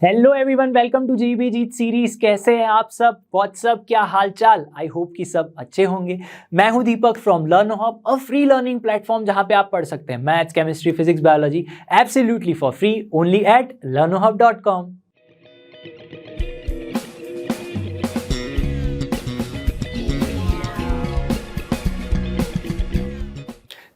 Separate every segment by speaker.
Speaker 1: Hello everyone, welcome to GB Jeet series. कैसे हैं आप सब? व्हाट्सअप, क्या हाल चाल? आई होप कि सब अच्छे होंगे। मैं हूं Deepak from LearnHub, a free learning platform जहां पे आप पढ़ सकते हैं maths, chemistry, physics, biology absolutely for free only at learnerhub.com।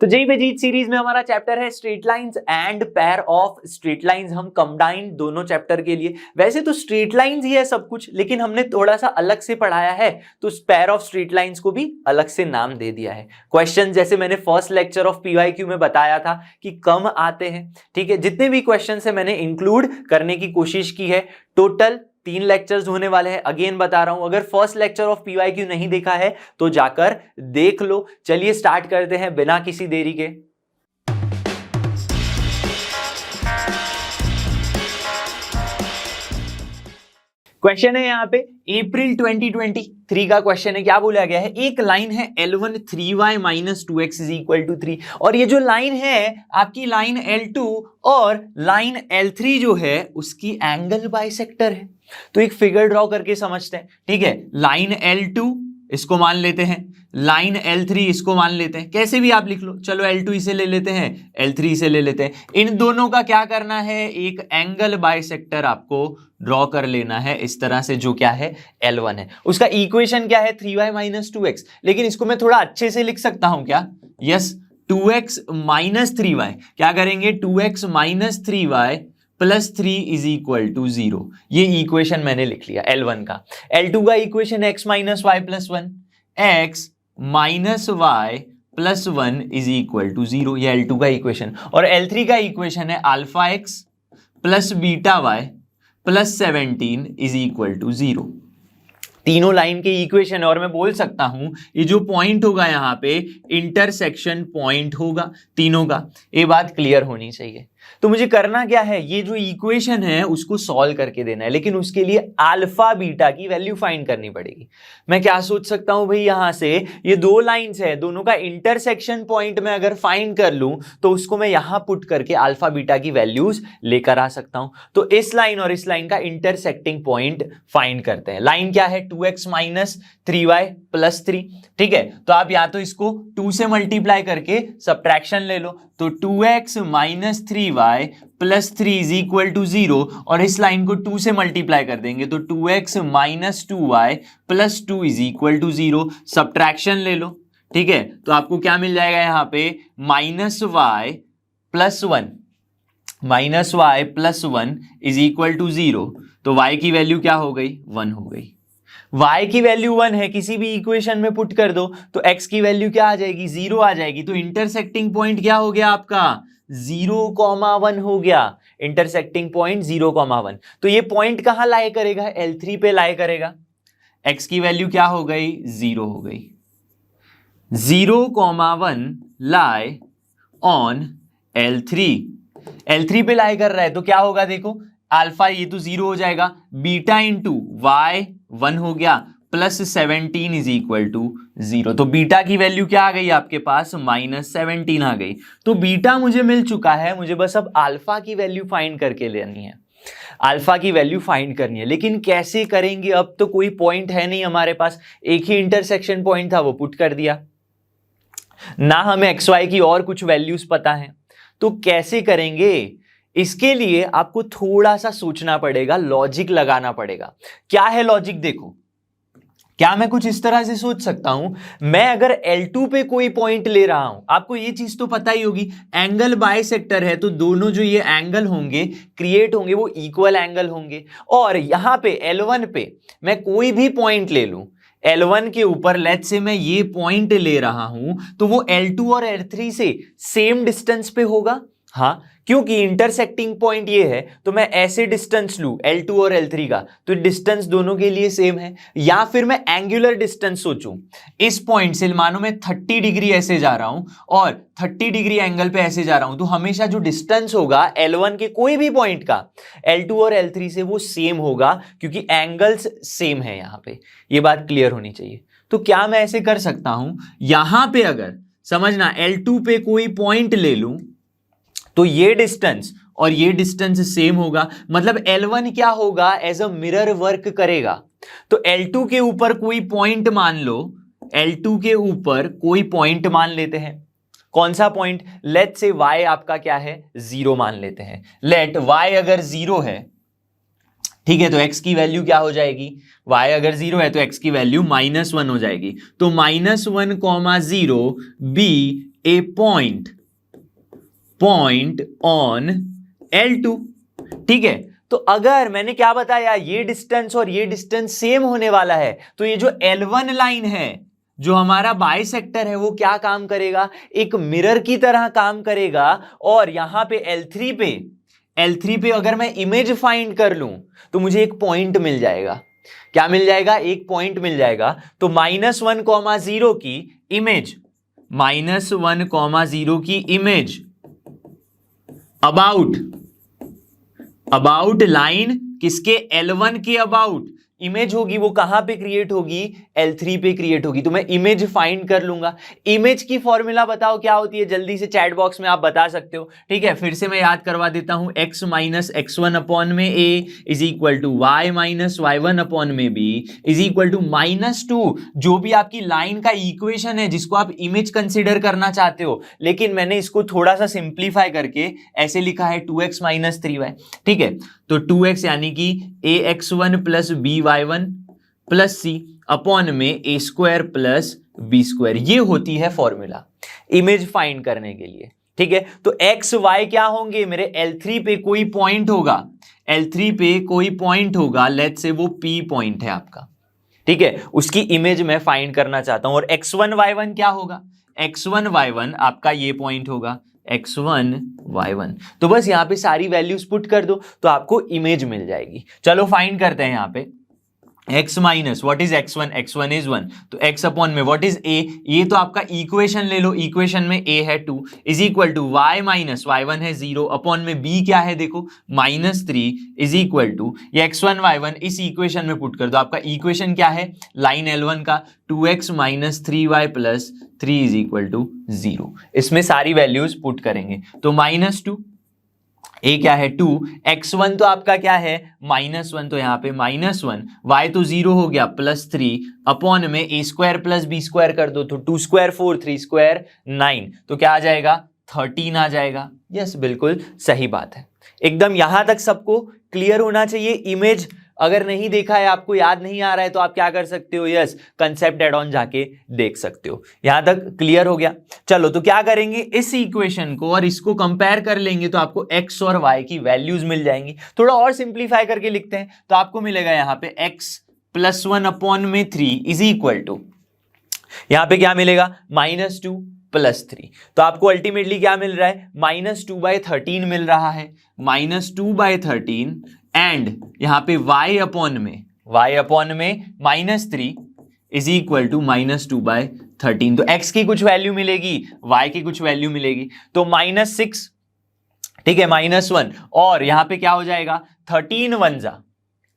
Speaker 1: तो जय पे जीत सीरीज में हमारा चैप्टर है straight lines and pair of straight lines. हम कंबाइंड दोनों चैप्टर के लिए, वैसे तो स्ट्रेट लाइंस ही है सब कुछ, लेकिन हमने थोड़ा सा अलग से पढ़ाया है, तो पेयर ऑफ स्ट्रेट लाइंस को भी अलग से नाम दे दिया है। क्वेश्चन जैसे मैंने फर्स्ट लेक्चर ऑफ पीवाईक्यू में बताया था कि कम आते हैं, ठीक है। जितने भी क्वेश्चन है मैंने इंक्लूड करने की कोशिश की है। टोटल 3 लेक्चर्स होने वाले हैं। अगेन बता रहा हूं, अगर फर्स्ट लेक्चर ऑफ पीवाईक्यू नहीं देखा है तो जाकर देख लो। चलिए स्टार्ट करते हैं बिना किसी देरी के। क्वेश्चन है यहाँ पे अप्रैल 2023 का क्वेश्चन है। क्या बोला गया है? एक लाइन है L1 3y minus 2x is equal to 3, और ये जो लाइन है आपकी लाइन L2 और लाइन L3 जो है उसकी एंगल बाइसेक्टर है। तो एक फिगर ड्रॉ करके समझते हैं, ठीक है। लाइन L2 इसको मान लेते हैं, लाइन L3 इसको मान लेते हैं, कैसे भी आप लिख लो। चलो L2 इसे ले लेते हैं, L3 इसे ले लेते हैं। इन दोनों का क्या करना है? एक एंगल बाइसेक्टर आपको ड्रॉ कर लेना है इस तरह से, जो क्या है L1 है। उसका इक्वेशन क्या है? 3y minus 2x। लेकिन इसको मैं थोड़ा अच्छे से लिख सकता हूं क्या? Yes, 2x minus 3y। क्या करेंगे? 2x minus 3y plus 3 is equal to 0। ये इक्वेशन मैंने लिख लिया L1 का। L2 का equation x minus Y plus 1, x minus Y plus 1 is equal to 0। ये L2 का इक्वेशन। और L3 का इक्वेशन है alpha x plus beta Y plus 17 is equal to 0। तीनों लाइन के इक्वेशन है, और मैं बोल सकता हूं ये जो पॉइंट होगा यहाँ पे इंटरसेक्शन पॉइंट होगा तीनों का। ये बात क्लियर होनी चाहिए। तो मुझे करना क्या है? ये जो इक्वेशन है उसको सॉल्व करके देना है, लेकिन उसके लिए अल्फा बीटा की वैल्यू फाइंड करनी पड़ेगी। मैं क्या सोच सकता हूं भाई, यहां से ये दो लाइंस है, दोनों का इंटरसेक्शन पॉइंट में अगर फाइंड कर लूं तो उसको मैं यहां पुट करके अल्फा बीटा की वैल्यूज लेकर आ सकता हूं। तो इस लाइन और इस लाइन का इंटरसेक्टिंग पॉइंट फाइंड करते हैं। लाइन क्या है? 2x माइनस 3y प्लस 3, ठीक है। तो आप या तो इसको 2 से मल्टीप्लाई करके सब्ट्रैक्शन ले लो, तो 2x minus 3y plus 3 is equal to 0, और इस लाइन को 2 से मल्टीप्लाई कर देंगे तो 2x minus 2y plus 2 is equal to 0। Subtraction ले लो, ठीक है। तो आपको क्या मिल जाएगा यहाँ पे? Minus Y plus 1, minus Y plus 1 is equal to 0। तो y की वैल्यू क्या हो गई? 1 हो गई। y की वैल्यू 1 है, किसी भी इक्वेशन में पुट कर दो तो x की वैल्यू क्या आ जाएगी? 0 आ जाएगी। तो इंटरसेक्टिंग पॉइंट क्या हो गया आपका? 0,1 हो गया। Intersecting point 0,1। तो ये पॉइंट कहां लाई करेगा? L3 पे लाई करेगा। x की वैल्यू क्या हो गई? 0 हो गई। 0,1 लाई ऑन L3। L3 पे लाई कर रहा है तो क्या होगा? देखो, अल्फा ये तो 0 हो जाएगा, बीटा इंटू वाई 1 हो गया, प्लस 17 इज इक्वल टू 0। तो बीटा की वैल्यू क्या आ गई आपके पास? माइनस 17 आ गई। तो बीटा मुझे मिल चुका है, मुझे बस अब अल्फा की वैल्यू फाइंड करके लेनी है। अल्फा की वैल्यू फाइंड करनी है, लेकिन कैसे करेंगे? अब तो कोई पॉइंट है नहीं हमारे पास, एक ही इंटरसेक्शन पॉइंट था, वो पुट कर दिया ना। हमें एक्स वाई की और कुछ वैल्यूज पता है, तो कैसे करेंगे? इसके लिए आपको थोड़ा सा सोचना पड़ेगा, लॉजिक लगाना पड़ेगा। क्या है लॉजिक? देखो, क्या मैं कुछ इस तरह से सोच सकता हूं, मैं अगर L2 पे कोई पॉइंट ले रहा हूं, आपको ये चीज तो पता ही होगी, एंगल बाइसेक्टर है, तो दोनों जो ये एंगल होंगे क्रिएट होंगे वो इक्वल एंगल होंगे। और यहां पे L1 पे मैं कोई भी पॉइंट ले लूं, L1 के ऊपर लेट्स से मैं ये पॉइंट ले रहा हूं, तो वो L2 और L3 से सेम डिस्टेंस पे होगा। हाँ, क्योंकि इंटरसेक्टिंग पॉइंट ये है, तो मैं ऐसे डिस्टेंस लूं L2 और L3 का, तो डिस्टेंस दोनों के लिए सेम है। या फिर मैं एंगुलर डिस्टेंस सोचूं, इस पॉइंट से मानो मैं 30 डिग्री ऐसे जा रहा हूं और 30 डिग्री एंगल पे ऐसे जा रहा हूं, तो हमेशा जो डिस्टेंस होगा L1 के कोई भी पॉइंट का L2 और L3 से वो सेम होगा, क्योंकि एंगल्स सेम है। यहां पे ये बात क्लियर होनी चाहिए। तो क्या मैं ऐसे कर सकता हूं, यहां पे अगर समझना L2 पे कोई पॉइंट ले लूं तो ये डिस्टेंस और ये डिस्टेंस सेम होगा, मतलब L1 क्या होगा, एज अ मिरर वर्क करेगा। तो L2 के ऊपर कोई पॉइंट मान लो, L2 के ऊपर कोई पॉइंट मान लेते हैं। कौन सा पॉइंट? लेट से y आपका क्या है, 0 मान लेते हैं। लेट y अगर 0 है, ठीक है, तो x की वैल्यू क्या हो जाएगी, y अगर 0 है तो x की वैल्यू -1 हो जाएगी। तो -1,0 B A point on L2, ठीक है। तो अगर मैंने क्या बताया, ये डिस्टेंस और ये डिस्टेंस सेम होने वाला है, तो ये जो L1 लाइन है, जो हमारा बाइसेक्टर है, वो क्या काम करेगा, एक मिरर की तरह काम करेगा। और यहां पे L3 पे अगर मैं इमेज फाइंड कर लूं तो मुझे एक पॉइंट मिल जाएगा। क्या मिल जाएगा, एक पॉइंट मिल जाएगा। तो -1,0 की इमेज, -1,0 की इमेज अबाउट लाइन किसके, L1 के अबाउट इमेज होगी, वो कहां पे क्रिएट होगी, L3 पे क्रिएट होगी। तो मैं इमेज फाइंड कर लूंगा। इमेज की फॉर्मूला बताओ क्या होती है, जल्दी से चैट बॉक्स में आप बता सकते हो, ठीक है। फिर से मैं याद करवा देता हूं, x माइनस x1 अपॉन में a is equal to y minus y1 upon में b इज इक्वल टू -2। जो भी आपकी लाइन का इक्वेशन है जिसको आप इमेज कंसिडर करना चाहते हो, लेकिन मैंने इसको थोड़ा सा सिंप्लीफाई करके ऐसे लिखा है 2x माइनस 3y, ठीक है। तो 2x यानी कि ax1 plus by1 plus c upon में a square plus b square, ये होती है फॉर्मूला इमेज फाइंड करने के लिए, ठीक है। तो x y क्या होंगे, मेरे L3 पे कोई पॉइंट होगा, L3 पे कोई पॉइंट होगा, लेट से वो P पॉइंट है आपका, ठीक है, उसकी इमेज मैं फाइंड करना चाहता हूं। और x1 y1 क्या होगा, x1 y1 आपका ये पॉइंट होगा, x1 y1। तो बस यहां पे सारी वैल्यूज पुट कर दो तो आपको इमेज मिल जाएगी। चलो फाइंड करते हैं यहां पे x minus what is x1 is 1, तो x अपॉन में व्हाट इज a, ये तो आपका इक्वेशन ले लो, इक्वेशन में a है 2 is equal to y minus y1 है 0 अपॉन में b क्या है देखो -3 इज इक्वल टू ये x1 y1 इस इक्वेशन में पुट कर दो। आपका इक्वेशन क्या है, लाइन L1 का 2x minus 3y plus 3 is equal to 0। इसमें सारी वैल्यूज पुट करेंगे तो -2, a क्या है 2, x1 तो आपका क्या है -1, तो यहाँ पे -1, y तो 0 हो गया +3 अपॉन में a square plus b square कर दो, तो 2 स्क्वायर 4 3 स्क्वायर 9, तो क्या आ जाएगा 13 आ जाएगा। यस बिल्कुल सही बात है, एकदम यहां तक सबको क्लियर होना चाहिए। इमेज अगर नहीं देखा है, आपको याद नहीं आ रहा है, तो आप क्या कर सकते हो, यस कंसेप्ट एड ऑन जाके देख सकते हो। यहां तक क्लियर हो गया। चलो तो क्या करेंगे, इस इक्वेशन को और इसको कंपेयर कर लेंगे तो आपको x और y की वैल्यूज मिल जाएंगी। थोड़ा और सिंप्लीफाई करके लिखते हैं तो आपको मिलेगा यहां पे x प्लस 1 अपॉन में 3 इज इक्वल टू, यहां पे क्या मिलेगा -2 प्लस 3, तो आपको अल्टीमेटली क्या मिल रहा है, -2/13 मिल रहा है, -2/13 एंड यहां पे y अपॉन में -3 इज इक्वल टू -2/13। तो x की कुछ वैल्यू मिलेगी, y की कुछ वैल्यू मिलेगी, तो -6, ठीक है, -1 और यहां पे क्या हो जाएगा 13 1 जा,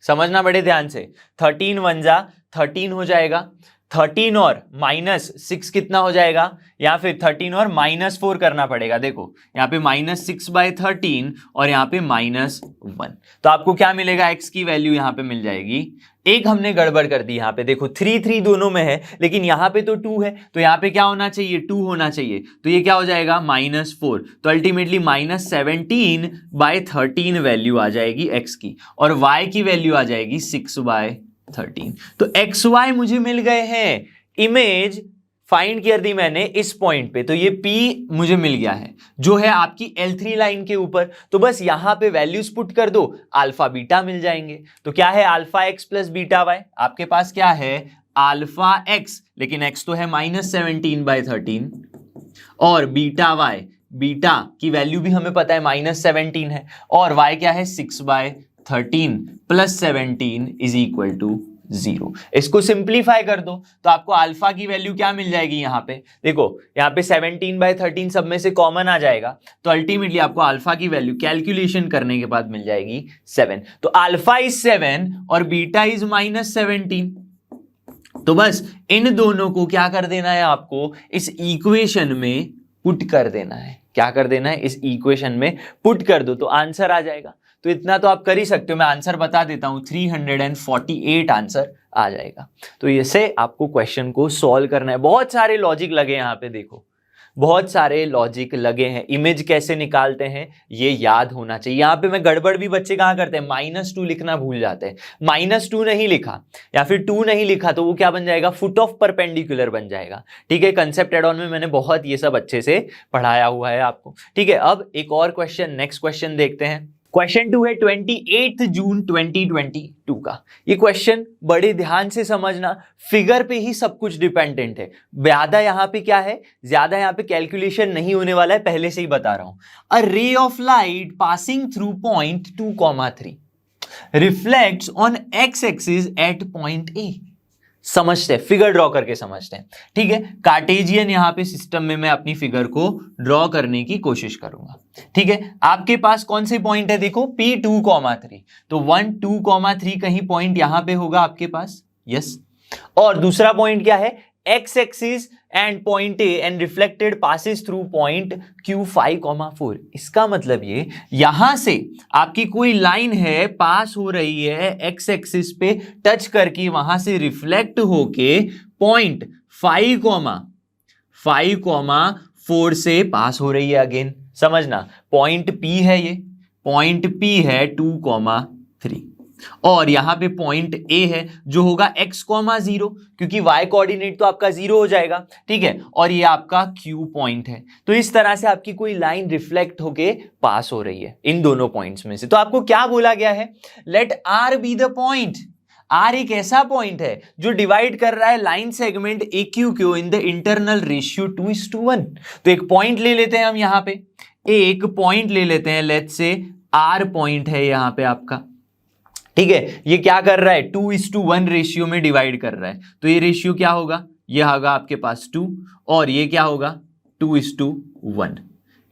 Speaker 1: समझना बड़े ध्यान से, 13 1 जा 13 हो जाएगा, 13 और -6 कितना हो जाएगा, या फिर 13 और -4 करना पड़ेगा। देखो यहाँ पे -6/13 और यहाँ पे -1, तो आपको क्या मिलेगा, x की वैल्यू यहाँ पे मिल जाएगी। एक हमने गड़बड़ कर दी यहाँ पे, देखो 3 3 दोनों में है, लेकिन यहाँ पे तो 2 है, तो यहाँ पे क्या होना चाहिए 2 होना चाहिए, तो ये क्या हो जाएगा -4, तो अल्टीमेटली -17/13 वैल्यू आ जाएगी x की, और y की वैल्यू आ जाएगी 6/13। तो एक्स वाई मुझे मिल गए हैं, इमेज फाइंड कर दी मैंने इस पॉइंट पे, तो ये P मुझे मिल गया है जो है आपकी L3 लाइन के ऊपर। तो बस यहां पे वैल्यूज पुट कर दो, अल्फा बीटा मिल जाएंगे। तो क्या है alpha x plus beta y, आपके पास क्या है अल्फा x, लेकिन x तो है -17/13, और बीटा y, बीटा की वैल्यू भी हमें पता है -17 है, और y क्या है 6/13 प्लस 17 इज इक्वल टू 0। इसको सिंप्लीफाई कर दो तो आपको अल्फा की वैल्यू क्या मिल जाएगी, यहां पे देखो, यहां पे 17/13 सब में से कॉमन आ जाएगा, तो अल्टीमेटली आपको अल्फा की वैल्यू कैलकुलेशन करने के बाद मिल जाएगी 7। तो अल्फा इज 7 और बीटा इज -17। तो बस इन दोनों को क्या कर देना है आपको, इस इक्वेशन में पुट कर देना है। क्या कर देना है, इस इक्वेशन में पुट कर दो तो आंसर आ जाएगा। तो इतना तो आप कर ही सकते हो, मैं आंसर बता देता हूं, 348 आंसर आ जाएगा। तो ऐसे आपको क्वेश्चन को सॉल्व करना है। बहुत सारे लॉजिक लगे यहाँ पे, देखो बहुत सारे लॉजिक लगे हैं। इमेज कैसे निकालते हैं ये याद होना चाहिए। यहाँ पे मैं गड़बड़ भी बच्चे कहाँ करते हैं, -2 लिखना भूल जाते हैं। -2 नहीं लिखा या फिर 2 नहीं लिखा तो वो क्या बन जाएगा, फुट ऑफ परपेंडिकुलर बन जाएगा। ठीक है, कंसेप्ट एड ऑन में मैंने बहुत ये सब अच्छे से पढ़ाया हुआ है आपको। ठीक है, अब एक और क्वेश्चन, नेक्स्ट क्वेश्चन देखते हैं। क्वेश्चन 2 है 28 जून 2022 का। ये क्वेश्चन बड़े ध्यान से समझना, फिगर पे ही सब कुछ डिपेंडेंट है। ज्यादा यहाँ पे क्या है, ज्यादा यहाँ पे कैलकुलेशन नहीं होने वाला है, पहले से ही बता रहा हूं। A ray of light passing through point 2,3 reflects on X axis at point A. समझते हैं, फिगर ड्रॉ करके समझते हैं। ठीक है, कार्टेजियन यहाँ पे सिस्टम में मैं अपनी फिगर को ड्रॉ करने की कोशिश करूंगा। ठीक है, आपके पास कौन से पॉइंट है, देखो P2,3, तो 1, 2,3 कहीं पॉइंट यहां पे होगा आपके पास, यस। और दूसरा पॉइंट क्या है, X axis and point A and reflected passes through point Q5,4। इसका मतलब ये यहां से आपकी कोई लाइन है पास हो रही है एक्स एक्सिस पे टच करके, वहां से रिफ्लेक्ट होके पॉइंट 5,4 से पास हो रही है। अगेन समझना, पॉइंट P है, ये पॉइंट P है 2,3 और यहां पे पॉइंट A है जो होगा x,0 क्योंकि y कोऑर्डिनेट तो आपका 0 हो जाएगा। ठीक है, और ये आपका Q पॉइंट है। तो इस तरह से आपकी कोई लाइन रिफ्लेक्ट होके पास हो रही है इन दोनों पॉइंट्स में से। तो आपको क्या बोला गया है, let R be the point. R एक ऐसा पॉइंट है जो डिवाइड कर रहा है लाइन सेगमेंट AQ को इन द इंटरनल रेशियो 2:1। तो एक पॉइंट ले लेते हैं हम, यहां पे एक पॉइंट ले लेते हैं, लेट्स से R पॉइंट है यहां पे आपका। ठीक है, ये क्या कर रहा है, 2:1 रेशियो में डिवाइड कर रहा है। तो ये रेशियो क्या होगा, ये होगा आपके पास 2 और ये क्या होगा 2:1।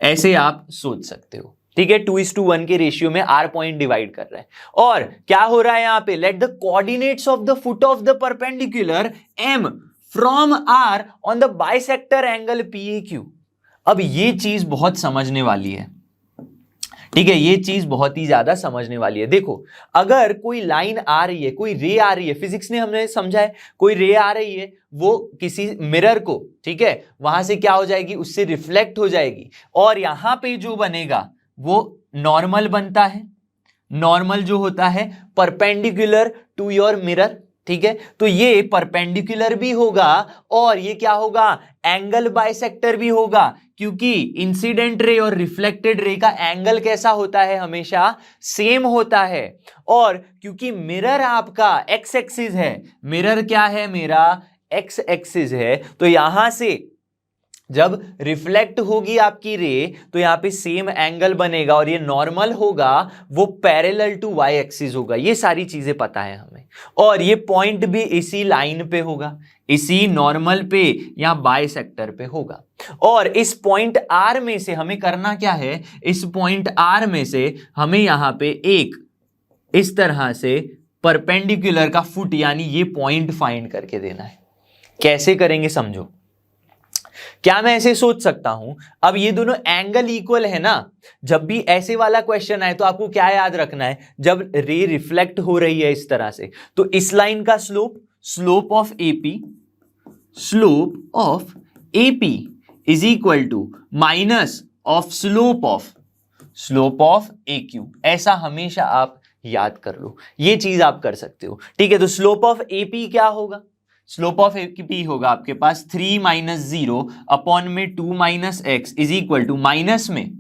Speaker 1: ऐसे आप सोच सकते हो। ठीक है, 2:1 के रेशियो में R पॉइंट डिवाइड कर रहा है। और क्या हो रहा है यहां पे, let the coordinates of the foot of the perpendicular M from R on the bisector angle PAQ। अब ये चीज बहुत समझने वाली है। ठीक है, ये चीज बहुत ही ज्यादा समझने वाली है। देखो, अगर कोई लाइन आ रही है, कोई रे आ रही है, फिजिक्स ने हमने समझा है, कोई रे आ रही है, वो किसी मिरर को, ठीक है, वहां से क्या हो जाएगी, उससे रिफ्लेक्ट हो जाएगी और यहां पे जो बनेगा वो नॉर्मल बनता है। नॉर्मल जो होता है परपेंडिकुलर टू योर मिरर। ठीक है, तो ये परपेंडिकुलर भी होगा और ये क्या होगा, एंगल बाइसेक्टर भी होगा, क्योंकि इंसिडेंट रे और रिफ्लेक्टेड रे का एंगल कैसा होता है, हमेशा सेम होता है। और क्योंकि मिरर आपका एक्स एक्सिस है, मिरर क्या है मेरा, एक्स एक्सिस है, तो यहां से जब रिफ्लेक्ट होगी आपकी रे तो यहां पे सेम एंगल बनेगा और ये नॉर्मल होगा, वो पैरेलल टू वाई एक्सिस होगा। ये सारी चीजें पता है हमें। और ये पॉइंट भी इसी लाइन पे होगा, इसी नॉर्मल पे या बाइसेक्टर पे होगा। और इस पॉइंट R में से हमें करना क्या है, इस पॉइंट R में से हमें यहां पे एक इस तरह से परपेंडिकुलर का फुट यानी ये पॉइंट फाइंड करके देना है। कैसे करेंगे समझो। क्या मैं ऐसे सोच सकता हूं, अब ये दोनों एंगल इक्वल है ना, जब भी ऐसे वाला क्वेश्चन आए तो आपको क्या याद रखना है, जब रे रिफ्लेक्ट हो रही है इस तरह से, तो इस लाइन का slope of AP is equal to minus of slope of AQ। ऐसा हमेशा आप याद कर लो, ये चीज आप कर सकते हो। ठीक है, तो स्लोप ऑफ AP क्या होगा, स्लोप ऑफ AP होगा आपके पास 3 - 0 अपॉन में 2 - x is equal to minus में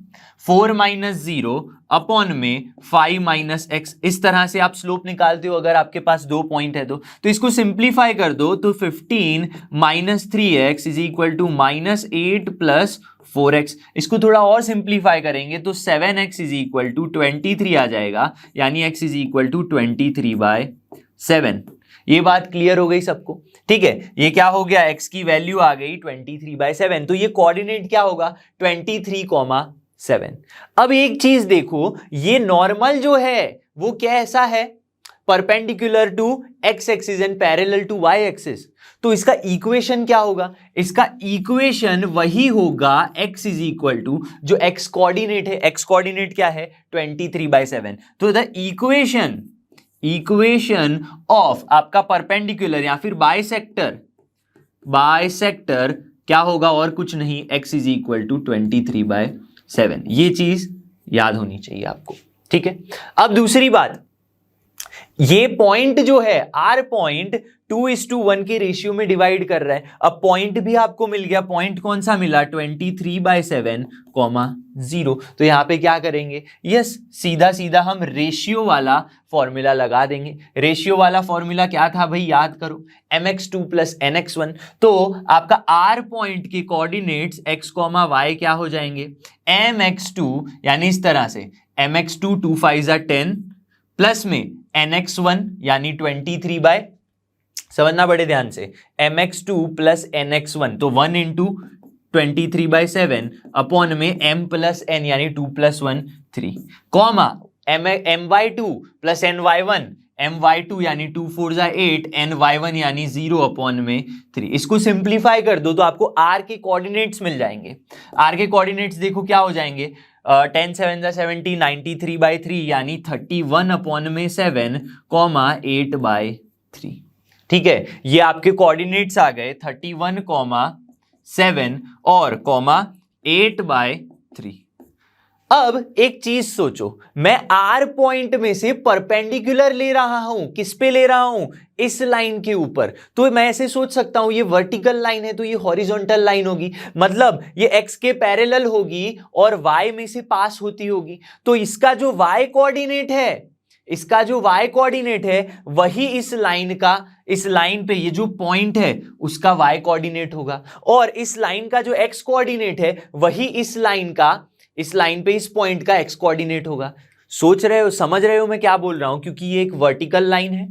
Speaker 1: 4 - 0 अपॉन में 5 - x। इस तरह से आप स्लोप निकालते हो अगर आपके पास दो पॉइंट है तो इसको सिंप्लीफाई कर दो तो 15 - 3x is equal to -8 + 4x। इसको थोड़ा और सिंप्लीफाई करेंगे तो 7x इज इक्वल टू 23 आ जाएगा, यानी x इज इक्वल टू 23/7। ये बात क्लियर हो गई सबको। ठीक है, ये क्या हो गया, x की वैल्यू आ गई 23/7। तो ये कोऑर्डिनेट क्या होगा 23,7। अब एक चीज देखो, ये नॉर्मल जो है वो कैसा है, perpendicular to X axis and parallel to Y axis. तो इसका इक्वेशन क्या होगा? इसका इक्वेशन वही होगा x इज इक्वल टू जो x कोऑर्डिनेट है, x कोऑर्डिनेट क्या है 23/7। तो द इक्वेशन ऑफ आपका परपेंडिकुलर या फिर बाइसेक्टर क्या होगा और कुछ नहीं, x इज इक्वल टू 23/7। ये चीज याद होनी चाहिए आपको, ठीक है। अब दूसरी बात, ये पॉइंट जो है आर पॉइंट 2:1 के रेशियो में डिवाइड कर रहा है। अब पॉइंट भी आपको मिल गया, पॉइंट कौन सा मिला 23/7, 0। तो यहां पे क्या करेंगे, यस सीधा सीधा हम रेशियो वाला फॉर्मूला लगा देंगे। रेशियो वाला फॉर्मूला क्या था भाई, याद करो, mx2 + nx1। तो आपका आर पॉइंट के कोऑर्डिनेट्स x, y क्या हो जाएंगे, mx2 यानी इस तरह से mx2 2 5 10 प्लस में nx1 यानी 23/, समझना बड़े ध्यान से, mx2 + nx1 तो 1 × 23/7 अपॉन में m + n यानी 2 + 1 3, कॉमा my2 + ny1, my2 यानी 2 4 8, ny1 यानी 0 अपॉन में 3। इसको सिंप्लीफाई कर दो तो आपको r के कोऑर्डिनेट्स मिल जाएंगे। r के कोऑर्डिनेट्स देखो क्या हो जाएंगे, 10 7 70 93/3 यानी 31 अपॉन में 7, 8/3। ठीक है, ये आपके कोऑर्डिनेट्स आ गए 31, 7 और 8/3। अब एक चीज सोचो, मैं आर पॉइंट में से परपेंडिकुलर ले रहा हूं, किस पे ले रहा हूं, इस लाइन के ऊपर। तो मैं ऐसे सोच सकता हूं ये वर्टिकल लाइन है तो ये हॉरिजॉन्टल लाइन होगी, मतलब ये एक्स के पैरेलल होगी और वाई में से पास होती होगी। तो इसका जो वाई कोऑर्डिनेट है, वही इस लाइन का, इस लाइन पे ये जो पॉइंट है उसका वाई कोऑर्डिनेट होगा, और इस लाइन का जो एक्स कोऑर्डिनेट है वही इस लाइन पे इस पॉइंट का एक्स कोऑर्डिनेट होगा। सोच रहे हो, समझ रहे हो मैं क्या बोल रहा हूं? क्योंकि ये एक वर्टिकल लाइन है,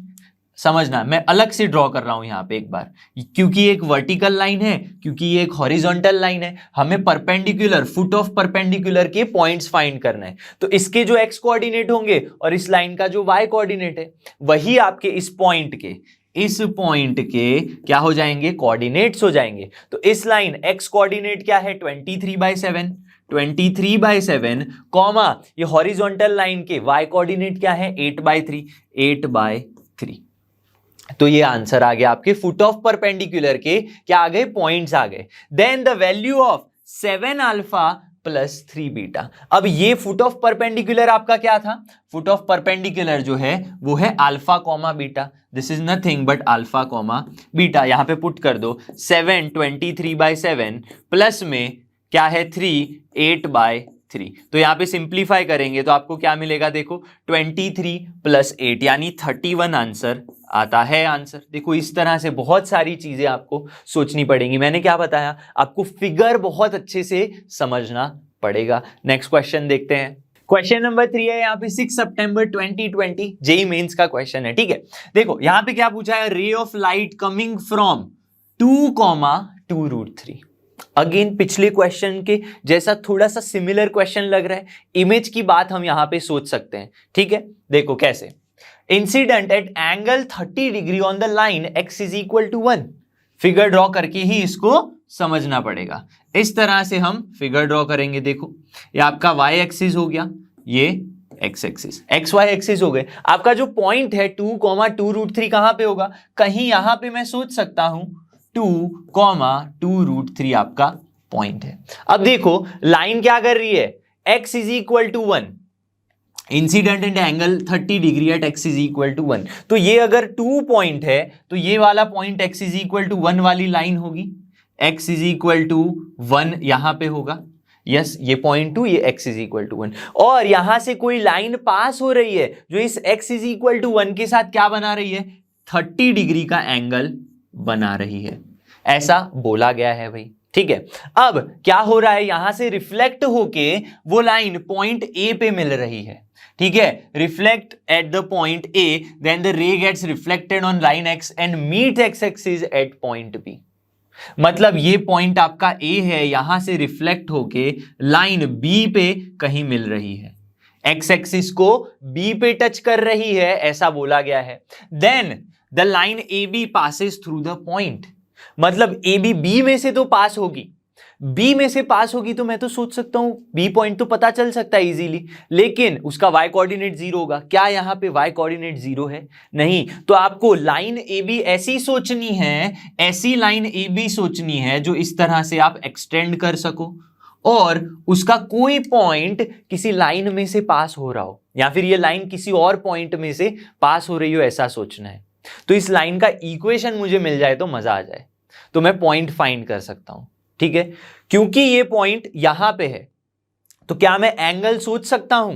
Speaker 1: समझना मैं अलग से ड्रॉ कर रहा हूं यहां पे एक बार, क्योंकि एक वर्टिकल लाइन है, क्योंकि ये एक हॉरिजॉन्टल लाइन है, हमें परपेंडिकुलर, फुट ऑफ परपेंडिकुलर के पॉइंट्स फाइंड करना है। तो इसके जो एक्स कोऑर्डिनेट होंगे और इस लाइन का जो वाई कोऑर्डिनेट है वही आपके इस पॉइंट के क्या हो जाएंगे, कोऑर्डिनेट्स हो जाएंगे। तो इस लाइन एक्स कोऑर्डिनेट क्या है 23/7, कॉमा ये हॉरिजॉन्टल लाइन के वाई कोऑर्डिनेट क्या है 8/3। तो ये आंसर आ गया आपके फुट ऑफ परपेंडिकुलर के क्या आ गए, पॉइंट्स आ गए। Then the value of 7α + 3β। अब ये फुट ऑफ परपेंडिकुलर आपका क्या था, फुट ऑफ परपेंडिकुलर जो है वो है α, β। This is nothing but α, β। यहां पे पुट कर दो 7 23/7 प्लस में क्या है 3 8/3। तो यहां पे सिंप्लीफाई करेंगे तो आपको क्या मिलेगा, देखो 23 + 8 यानी 31 आंसर आता है। आंसर देखो, इस तरह से बहुत सारी चीजें आपको सोचनी पड़ेंगी। मैंने क्या बताया आपको, फिगर बहुत अच्छे से समझना पड़ेगा। नेक्स्ट क्वेश्चन देखते हैं। क्वेश्चन नंबर 3 है यहाँ पे 6 सितंबर 2020 जेईई मेंस का क्वेश्चन है। ठीक है, देखो यहाँ पे क्या पूछा है, रे of light coming from 2,2√3। Again पिछले क्वेश्चन के जैसा थोड़ा सा सिमिलर क्वेश्चन लग रहा है। इमेज की बात हम यहां पे सोच सकते हैं। ठीक है, देखो कैसे, incident at angle 30 degree on the line x is equal to 1। Figure draw करके ही इसको समझना पड़ेगा। इस तरह से हम फिगर ड्रॉ करेंगे। देखो ये आपका y एक्सिस हो गया, ये x एक्सिस, xy एक्सिस हो गए। आपका जो पॉइंट है 2,2√3 कहां पे होगा, कहीं यहां पे मैं सोच सकता हूं 2,2√3 आपका पॉइंट है। अब देखो लाइन क्या कर रही है, x is equal to 1, incident and angle 30 degree at x is equal to 1। तो ये अगर 2 पॉइंट है तो ये वाला point x is equal to 1 वाली लाइन होगी, x इज इक्वल टू 1 यहां पे होगा। यस, ये पॉइंट 2, ये x इज इक्वल टू 1, और यहां से कोई लाइन पास हो रही है जो इस x इज इक्वल टू 1 के साथ क्या बना रही है, 30 डिग्री का एंगल बना रही है, ऐसा बोला गया है भाई। ठीक है, अब क्या हो रहा है, यहां से रिफ्लेक्ट होके वो लाइन पॉइंट ए पे मिल रही है। ठीक है, reflect at the point A, then the ray gets reflected on line X and meet X axis at point B. मतलब ये पॉइंट आपका ए है, यहां से रिफ्लेक्ट होके लाइन बी पे कहीं मिल रही है। एक्स एक्सिस को बी पे टच कर रही है, ऐसा बोला गया है। Then the line A B passes through the point, मतलब ए बी बी में से तो पास होगी, बी में से पास होगी तो मैं तो सोच सकता हूं बी पॉइंट तो पता चल सकता है इजीली, लेकिन उसका वाई कोऑर्डिनेट जीरो होगा। क्या यहां पे वाई कोऑर्डिनेट जीरो है? नहीं। तो आपको लाइन ए बी ऐसी सोचनी है, ऐसी लाइन ए बी सोचनी है जो इस तरह से आप एक्सटेंड कर सको और उसका कोई पॉइंट किसी लाइन में से पास हो रहा हो, या फिर ये लाइन किसी और पॉइंट में से पास हो रही हो, ऐसा सोचना है। तो इस लाइन का इक्वेशन मुझे मिल जाए तो मजा आ जाए, तो मैं पॉइंट फाइंड कर सकता हूं। ठीक है, क्योंकि ये पॉइंट यहां पे है तो क्या मैं एंगल सोच सकता हूं?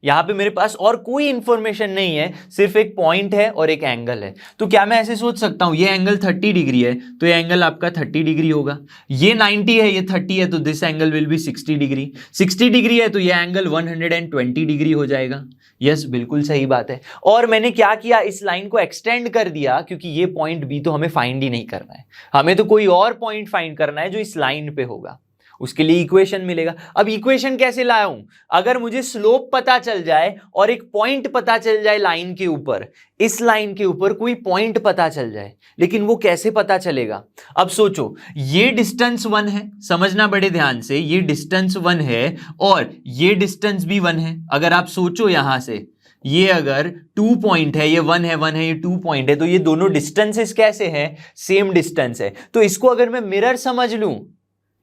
Speaker 1: यहां पे मेरे पास और कोई इंफॉर्मेशन नहीं है, सिर्फ एक पॉइंट है और एक एंगल है। तो क्या मैं ऐसे सोच सकता हूं ये एंगल 30 डिग्री है तो ये एंगल आपका 30 डिग्री होगा, ये 90 है ये 30 है तो this angle will be 60 degree, 60 degree है तो ये एंगल 120 डिग्री हो जाएगा। यस, बिल्कुल सही बात है। और मैंने क्या किया, इस लाइन को एक्सटेंड कर दिया, क्योंकि ये पॉइंट बी तो हमें फाइंड ही नहीं करना है, हमें तो कोई और पॉइंट फाइंड करना है जो इस लाइन पे होगा, उसके लिए इक्वेशन मिलेगा। अब इक्वेशन कैसे लाया हूं? अगर मुझे स्लोप पता चल जाए और एक पॉइंट पता चल जाए लाइन के ऊपर, इस लाइन के ऊपर कोई पॉइंट पता चल जाए, लेकिन वो कैसे पता चलेगा? अब सोचो, ये डिस्टेंस 1 है, समझना बड़े ध्यान से, ये डिस्टेंस 1 है और ये डिस्टेंस भी 1 है। अगर आप सोचो यहां से, ये अगर 2 पॉइंट है, ये 1 है 1 है, ये 2 पॉइंट है, तो ये दोनों डिस्टेंसेस कैसे हैं? सेम डिस्टेंस है। तो इसको अगर मैं मिरर समझ लूं,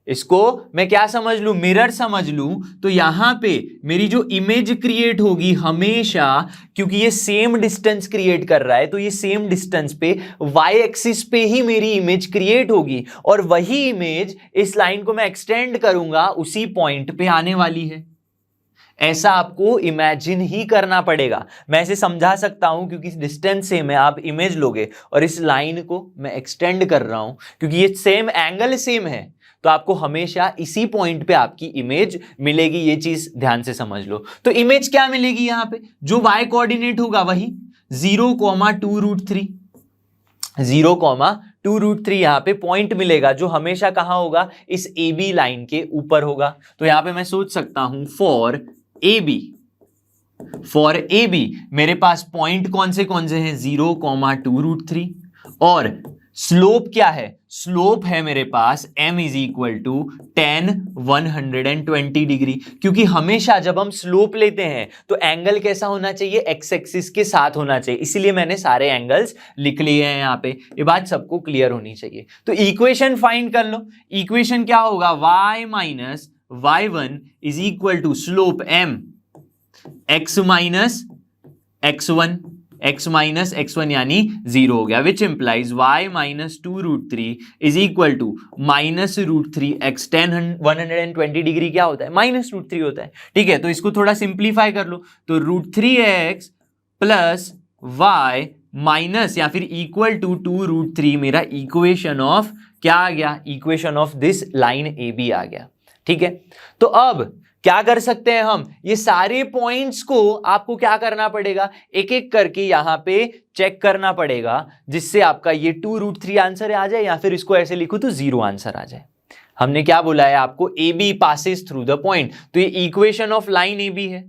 Speaker 1: इसको मैं क्या समझ लूं, मिरर समझ लूं, तो यहां पे मेरी जो इमेज क्रिएट होगी हमेशा, क्योंकि ये सेम डिस्टेंस क्रिएट कर रहा है, तो ये सेम डिस्टेंस पे वाई एक्सिस पे ही मेरी इमेज क्रिएट होगी और वही इमेज इस लाइन को मैं एक्सटेंड करूंगा उसी पॉइंट पे आने वाली है। ऐसा आपको इमेजिन ही करना पड़ेगा। मैं इसे समझा सकता हूं क्योंकि डिस्टेंस सेम है, आप इमेज लोगे और इस लाइन को मैं एक्सटेंड कर रहा हूं क्योंकि ये सेम एंगल सेम है, तो आपको हमेशा इसी पॉइंट पे आपकी इमेज मिलेगी। ये चीज ध्यान से समझ लो। तो इमेज क्या मिलेगी यहां पे? जो वाई कोऑर्डिनेट होगा वही 0,2√3, 0,2√3 यहां पे पॉइंट मिलेगा जो हमेशा कहां होगा? इस ए बी लाइन के ऊपर होगा। तो यहां पे मैं सोच सकता हूं फॉर ए बी मेरे पास पॉइंट कौन से हैं? 0,2√3 और स्लोप क्या है? स्लोप है मेरे पास m is equal to 10 120 degree, क्योंकि हमेशा जब हम स्लोप लेते हैं तो एंगल कैसा होना चाहिए? एक्स एक्सिस के साथ होना चाहिए, इसीलिए मैंने सारे एंगल्स लिख लिए हैं यहाँ पे। ये बात सबको क्लियर होनी चाहिए। तो इक्वेशन फाइंड कर लो। इक्वेशन क्या होगा? y minus y1 is equal to slope m x minus x1, x minus x1 यानी 0 हो गया, which implies y minus 2√3 is equal to -√3x। 120 degree क्या होता है? -√3 होता है। ठीक है, तो इसको थोड़ा सिंप्लीफाई कर लो, तो √3x प्लस y माइनस या फिर इक्वल टू 2√3 मेरा इक्वेशन ऑफ क्या आ गया? Equation of this line A B आ गया। ठीक है, तो अब क्या कर सकते हैं हम? ये सारे पॉइंट्स को आपको क्या करना पड़ेगा? एक एक करके यहां पे चेक करना पड़ेगा, जिससे आपका ये 2√3 आंसर आ जाए, या फिर इसको ऐसे लिखो तो 0 आंसर आ जाए। हमने क्या बोला है आपको? A B passes through the point, तो ये equation of line A B है,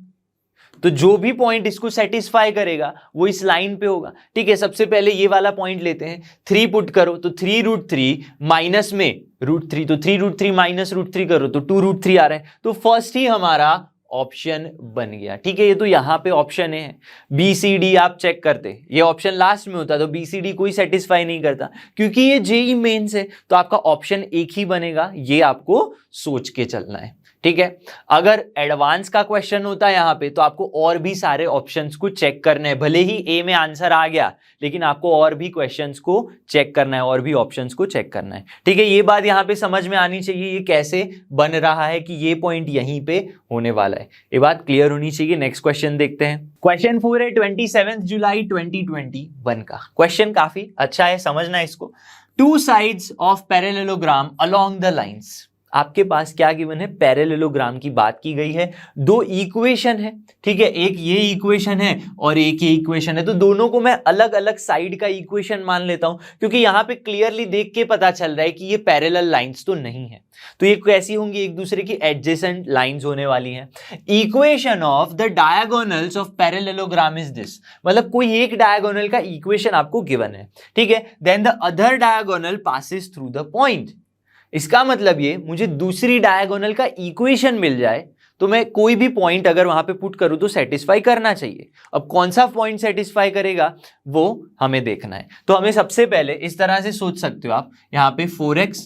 Speaker 1: तो जो भी पॉइंट इसको सेटिस्फाई करेगा वो इस लाइन पे होगा। ठीक है, सबसे पहले ये वाला पॉइंट लेते हैं, 3 पुट करो तो 3√3 माइनस में √3, तो 3√3 माइनस √3 करो तो 2√3 आ रहा है, तो फर्स्ट ही हमारा ऑप्शन बन गया। ठीक है, ये तो यहां पे ऑप्शन है, बी सी डी आप चेक करते, ये ऑप्शन लास्ट में होता तो बी सी डी कोई सेटिस्फाई नहीं करता, क्योंकि ये जेईई मेंस है, तो आपका ऑप्शन एक ही बनेगा, ये आपको सोच के चलना है। ठीक है, अगर एडवांस का क्वेश्चन होता है यहां पे तो आपको और भी सारे ऑप्शंस को चेक करना है, भले ही ए में आंसर आ गया लेकिन आपको और भी क्वेश्चंस को चेक करना है, और भी ऑप्शंस को चेक करना है। ठीक है, ये बात यहां पे समझ में आनी चाहिए, ये कैसे बन रहा है कि ये पॉइंट यहीं पे होने वाला है, ये बात क्लियर होनी चाहिए। नेक्स्ट क्वेश्चन देखते हैं। क्वेश्चन 4 है 27 जुलाई 2021 का। क्वेश्चन काफी अच्छा है, समझना है इसको। 2 sides of parallelogram along the lines, आपके पास क्या गिवन है, पैरेललोग्राम की बात की गई है, दो इक्वेशन है, ठीक है, एक ये इक्वेशन है और एक ये इक्वेशन है, तो दोनों को मैं अलग अलग साइड का इक्वेशन मान लेता हूं, क्योंकि यहां पे क्लियरली देख के पता चल रहा है कि ये पैरेलल लाइंस तो नहीं है, तो ये कैसी होंगी, एक दूसरे की एडजेसेंट लाइंस होने वाली हैं। Equation of the diagonals of parallelogram is this, मतलब कोई एक डायगोनल का इक्वेशन आपको गिवन है, ठीक है, then the other diagonal passes through the point. इसका मतलब ये मुझे दूसरी डायगोनल का इक्वेशन मिल जाए तो मैं कोई भी पॉइंट अगर वहां पे पुट करूं तो सेटिस्फाई करना चाहिए। अब कौन सा पॉइंट सेटिस्फाई करेगा वो हमें देखना है। तो हमें सबसे पहले इस तरह से सोच सकते हो आप, यहां पे 4x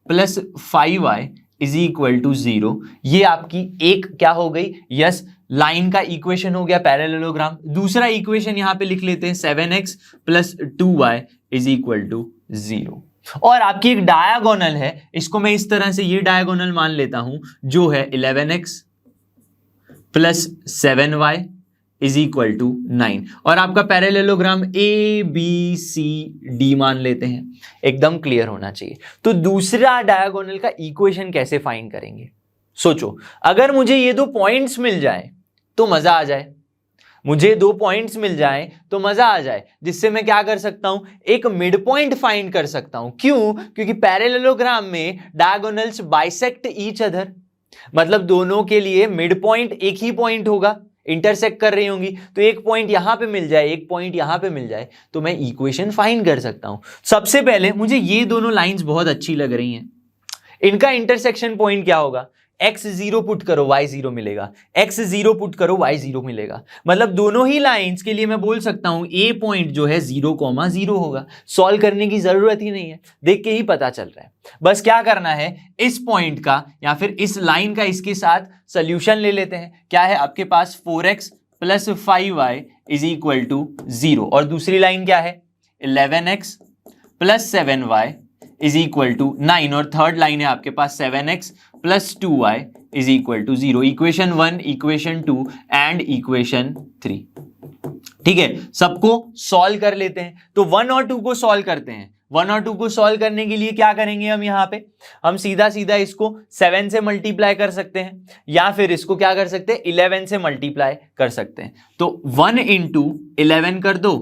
Speaker 1: plus 5y is equal to 0, ये आपकी एक क्या हो गई, यस, लाइन का इक्वेशन हो गया पैरेललोग्राम। दूसरा इक्वेशन यहां पे लिख लेते हैं 7x plus 2y is equal to 0, और आपकी एक डायगोनल है, इसको मैं इस तरह से ये डायगोनल मान लेता हूं जो है 11x plus 7y is equal to 9, और आपका पैरेललोग्राम ABCD मान लेते हैं, एकदम क्लियर होना चाहिए। तो दूसरा डायगोनल का इक्वेशन कैसे फाइंड करेंगे, सोचो, अगर मुझे ये दो पॉइंट्स मिल जाए तो मजा आ जाए, मुझे दो पॉइंट्स मिल जाए तो मजा आ जाए, जिससे मैं क्या कर सकता हूं, एक मिड पॉइंट फाइंड कर सकता हूं। क्यों? क्योंकि पैरेललोग्राम में डायगोनल्स बाइसेक्ट ईच अदर, मतलब दोनों के लिए मिड पॉइंट एक ही पॉइंट होगा, इंटरसेक्ट कर रही होंगी, तो एक पॉइंट यहां पे मिल जाए, एक पॉइंट यहां पे मिल जाए, तो मैं इक्वेशन फाइंड कर सकता हूं। सबसे पहले मुझे ये दोनों लाइंस बहुत अच्छी लग रही हैं, इनका इंटरसेक्शन पॉइंट क्या होगा, x0 पुट करो y0 मिलेगा, x0 पुट करो y0 मिलेगा, मतलब दोनों ही लाइंस के लिए मैं बोल सकता हूं a पॉइंट जो है 0,0 होगा। सॉल्व करने की जरूरत ही नहीं है, देख के ही पता चल रहा है। बस क्या करना है, इस पॉइंट का या फिर इस लाइन का इसके साथ सोल्यूशन ले लेते हैं। क्या है आपके पास, 4x plus 5y is equal to 0, और दूसरी लाइन क्या है, 11x plus 7y is equal to 9, और थर्ड लाइन है आपके पास 7x plus 2y is equal to 0। Equation 1, equation 2 and equation 3, ठीक है, सबको सॉल्व कर लेते हैं। तो 1 और 2 को सॉल्व करते हैं। 1 और 2 को सॉल्व करने के लिए क्या करेंगे हम, यहाँ पे हम सीधा सीधा इसको 7 से मल्टीप्लाई कर सकते हैं, या फिर इसको क्या कर सकते हैं, 11 से मल्टीप्लाई कर सकते हैं। तो 1 इंटू 11 कर दो,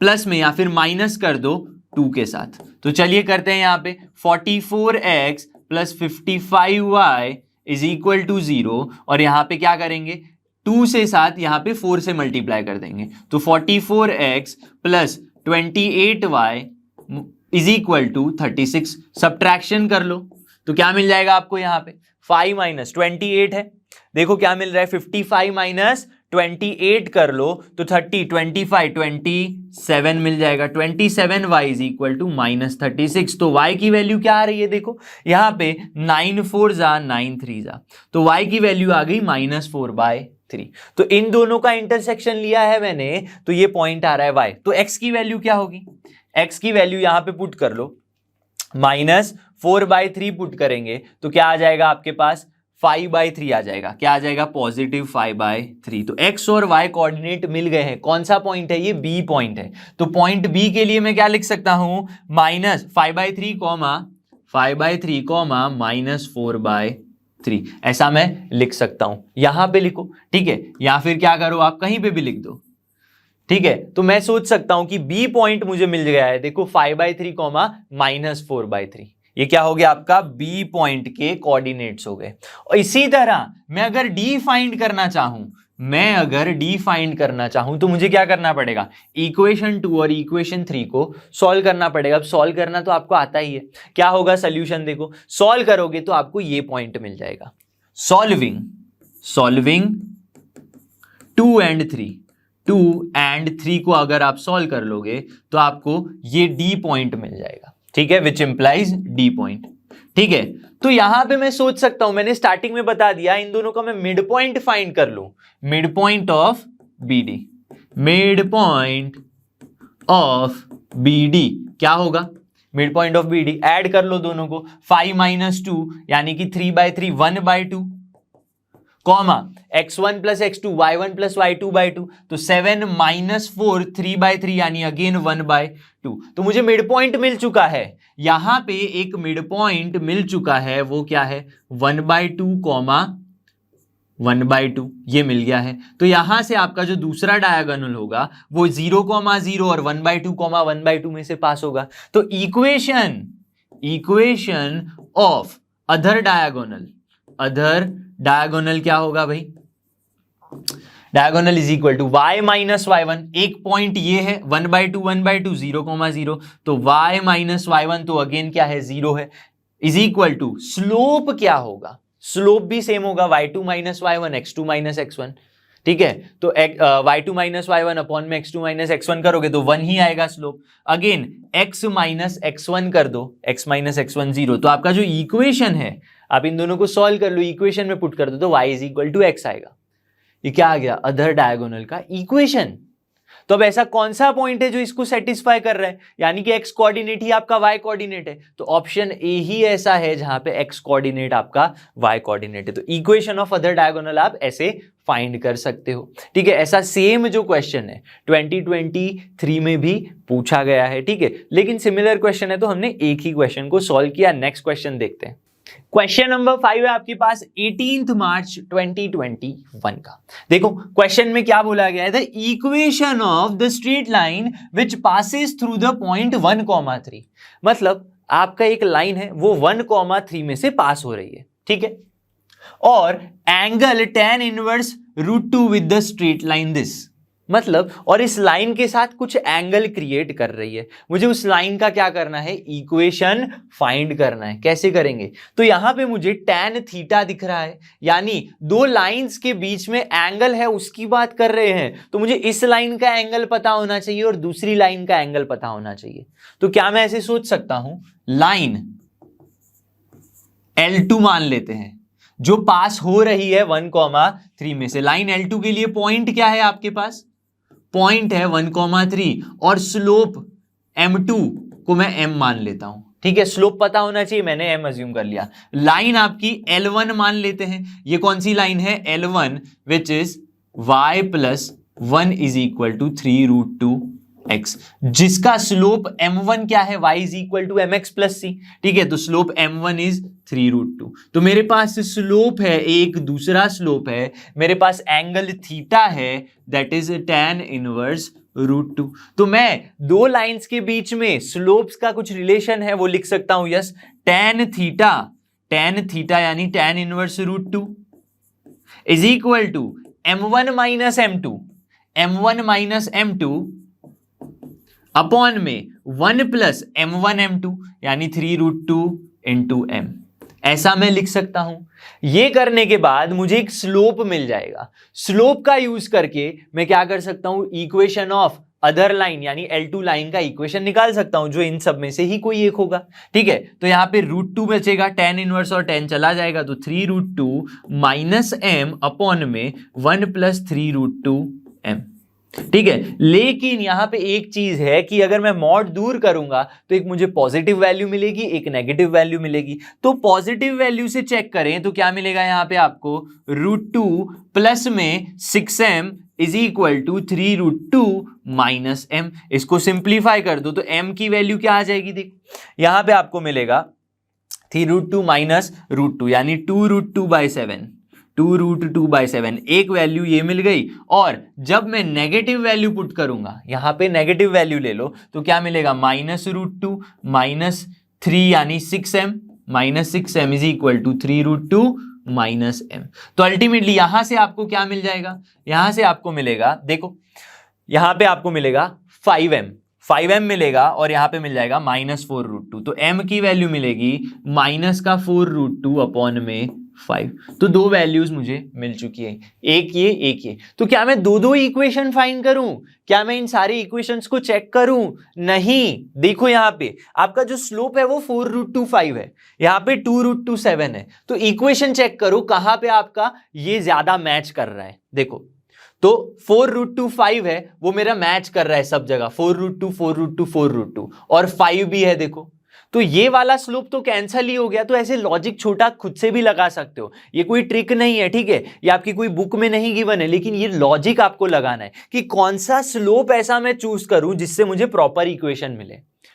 Speaker 1: प्लस में या फिर माइनस कर दो 2 के साथ। तो चलिए करते हैं, यहाँ पे 44x plus 55y is equal to 0, और यहाँ पे क्या करेंगे, 2 से साथ यहाँ पे 4 से मल्टीप्लाई कर देंगे, तो 44x plus 28y is equal to 36। Subtraction कर लो तो क्या मिल जाएगा आपको, यहाँ पे 5 माइनस 28 है, देखो क्या मिल रहा है, 55 माइनस 28 कर लो तो 30, 25, 27 मिल जाएगा। 27y is equal to minus 36, तो y की वैल्यू क्या आ रही है, देखो यहाँ पे 9 4 जा 9 3 जा, तो y की वैल्यू आ गई -4/3। तो इन दोनों का इंटरसेक्शन लिया है मैंने, तो ये पॉइंट आ रहा है y। तो x की वैल्यू क्या होगी, x की वैल्यू यहाँ पे पुट कर लो, -4/3 पुट करेंगे तो क्या आ जाएगा आपके पास, 5/3 आ जाएगा। क्या आ जाएगा, पॉजिटिव 5/3। तो x और y कोऑर्डिनेट मिल गए हैं। कौन सा पॉइंट है ये, b पॉइंट है। तो पॉइंट b के लिए मैं क्या लिख सकता हूं, -5/3 -4/3, ऐसा मैं लिख सकता हूं। यहां पे लिखो, ठीक है, या फिर क्या करो आप कहीं पे भी लिख दो, ठीक है। तो मैं सोच सकता हूं कि b पॉइंट मुझे मिल गया है, देखो 5/3 -4/3, ये क्या हो गया आपका, B पॉइंट के कोऑर्डिनेट्स हो गए। और इसी तरह मैं अगर D फाइंड करना चाहूं तो मुझे क्या करना पड़ेगा, इक्वेशन 2 और इक्वेशन 3 को सॉल्व करना पड़ेगा। अब सॉल्व करना तो आपको आता ही है, क्या होगा सोल्यूशन, देखो सॉल्व करोगे तो आपको ये पॉइंट मिल जाएगा। सॉल्विंग 2 एंड 3 को अगर आप सॉल्व कर लोगे तो आपको ये D पॉइंट मिल जाएगा, ठीक है, विच इंप्लाइज D पॉइंट, ठीक है। तो यहां पे मैं सोच सकता हूं, मैंने स्टार्टिंग में बता दिया, इन दोनों का मैं मिड पॉइंट फाइंड कर लूं, मिड पॉइंट ऑफ BD क्या होगा, mid point of BD, add कर लो दोनों को, 5 - 2 यानी कि 3/3, 1/2, comma x1 plus x2 y1 plus y2 by 2, तो 7 माइनस 4 3/3 यानी अगेन 1/2। तो मुझे मिड पॉइंट मिल चुका है, यहां पे एक मिड पॉइंट मिल चुका है, वो क्या है 1/2 कॉमा 1/2, ये मिल गया है। तो यहां से आपका जो दूसरा डायगोनल होगा वो 0,0 और 1/2 में से पास होगा। तो इक्वेशन ऑफ अदर डायगोनल क्या होगा भाई, diagonal is equal to y minus y1, एक पॉइंट ये है 1/2 0,0, तो y माइनस y1 तो अगेन क्या है 0 है, इज इक्वल टू स्लोप क्या होगा, स्लोप भी सेम होगा y2 minus y1 x2 minus x1, ठीक है। तो y2 माइनस y1 अपॉन में x2 माइनस x1 करोगे तो 1 ही आएगा slope. Again x minus x1 कर दो, x माइनस x1 0, तो आपका जो इक्वेशन है आप इन दोनों को सॉल्व कर लो, इक्वेशन में पुट कर दो तो y is equal to x आएगा। ये क्या आ गया, अदर डायगोनल का इक्वेशन। तो अब ऐसा कौन सा पॉइंट है जो इसको सेटिस्फाई कर रहा है, यानी कि x कोऑर्डिनेट ही आपका y कोऑर्डिनेट है, तो ऑप्शन ए ही ऐसा है जहां पे x कोऑर्डिनेट आपका y कोऑर्डिनेट है। तो इक्वेशन ऑफ अदर डायगोनल आप ऐसे फाइंड कर सकते हो, ठीक है। ऐसा सेम जो क्वेश्चन है 2023 में भी पूछा गया है, ठीक है, लेकिन सिमिलर क्वेश्चन है तो हमने एक ही क्वेश्चन को सॉल्व किया। नेक्स्ट क्वेश्चन देखते हैं। क्वेश्चन नंबर 5 है आपके पास 18 मार्च 2021 का। देखो क्वेश्चन में क्या बोला गया है, the equation of the straight line which passes through the point 1,3, मतलब आपका एक लाइन है वो 1,3 में से पास हो रही है, ठीक है, और angle tan inverse √2 with the straight line this, मतलब और इस लाइन के साथ कुछ एंगल क्रिएट कर रही है। मुझे उस लाइन का क्या करना है, इक्वेशन फाइंड करना है। कैसे करेंगे, तो यहां पे मुझे tan थीटा दिख रहा है, यानी दो लाइंस के बीच में एंगल है उसकी बात कर रहे हैं, तो मुझे इस लाइन का एंगल पता होना चाहिए और दूसरी लाइन का एंगल पता होना चाहिए। तो क्या मैं ऐसे सोच सकता हूं, लाइन L2 मान लेते हैं जो पास हो रही है 1,3 में से। लाइन L2 के लिए पॉइंट क्या है आपके पास, पॉइंट है 1,3 और स्लोप M2 को मैं M मान लेता हूं, ठीक है। स्लोप पता होना चाहिए, मैंने M अज्यूम कर लिया। लाइन आपकी L1 मान लेते हैं, ये कौन सी लाइन है L1 which is y plus 1 is equal to 3√2x, जिसका स्लोप M1 क्या है, y is equal to mx plus c, ठीक है। तो स्लोप M1 इज 3√2। तो मेरे पास स्लोप है, एक दूसरा स्लोप है, मेरे पास एंगल थीटा है दैट इज tan इनवर्स √2। तो मैं दो लाइंस के बीच में स्लोप्स का कुछ रिलेशन है वो लिख सकता हूं, यस, tan थीटा यानी tan inverse √2 is equal to m1 minus m2 upon में 1 प्लस m1 m2 यानी 3√2 इंटू m, ऐसा मैं लिख सकता हूं। ये करने के बाद मुझे एक स्लोप मिल जाएगा। स्लोप का यूज करके मैं क्या कर सकता हूं, इक्वेशन ऑफ अदर लाइन यानी L2 लाइन का इक्वेशन निकाल सकता हूं, जो इन सब में से ही कोई एक होगा, ठीक है। तो यहां पे √2 बचेगा, tan इनवर्स और tan चला जाएगा, तो 3√2 माइनस m अपॉन में 1 प्लस 3√2 m, ठीक है। लेकिन यहां पे एक चीज है कि अगर मैं मॉड दूर करूंगा तो एक मुझे पॉजिटिव वैल्यू मिलेगी, एक नेगेटिव वैल्यू मिलेगी। तो पॉजिटिव वैल्यू से चेक करें तो क्या मिलेगा यहां पे आपको, √2 प्लस में 6m is equal to 3√2 minus m। इसको सिंप्लीफाई कर दो तो m की वैल्यू क्या आ जाएगी, देख यहां पे आपको मिलेगा 3√2 माइनस √2 यानी 2√2/7, 2√2/7, एक वैल्यू ये मिल गई। और जब मैं नेगेटिव वैल्यू पुट करूंगा, यहां पे नेगेटिव वैल्यू ले लो तो क्या मिलेगा, -√2 माइनस 3 यानी 6m, minus 6m is equal to 3√2 minus m। तो अल्टीमेटली यहां से आपको क्या मिल जाएगा, यहां से आपको मिलेगा, देखो यहां पे आपको मिलेगा 5m मिलेगा और यहां पे मिल जाएगा -4√2। तो m की वैल्यू मिलेगी -4√2 अपॉन में 5। तो दो वैल्यूज मुझे मिल चुकी है, एक ये। तो क्या मैं दो इक्वेशन फाइंड करूं, क्या मैं इन सारी इक्वेशंस को चेक करूं, नहीं। देखो यहां पे आपका जो स्लोप है वो 4√2 है, यहां पे 2√2 है। तो इक्वेशन चेक करो कहां पे आपका ये ज्यादा मैच कर रहा है। देखो तो 4√2 है वो मेरा मैच कर रहा है सब जगह, 4√2 और 5 भी है देखो। तो ये वाला स्लोप तो कैंसिल ही हो गया। तो ऐसे लॉजिक छोटा खुद से भी लगा सकते हो, ये कोई ट्रिक नहीं है, ठीक है, ये आपकी कोई बुक में नहीं गिवन है, लेकिन ये लॉजिक आपको लगाना है कि कौन सा स्लोप ऐसा मैं चूज करूं जिससे मुझे प्रॉपर इक्वेशन मिले,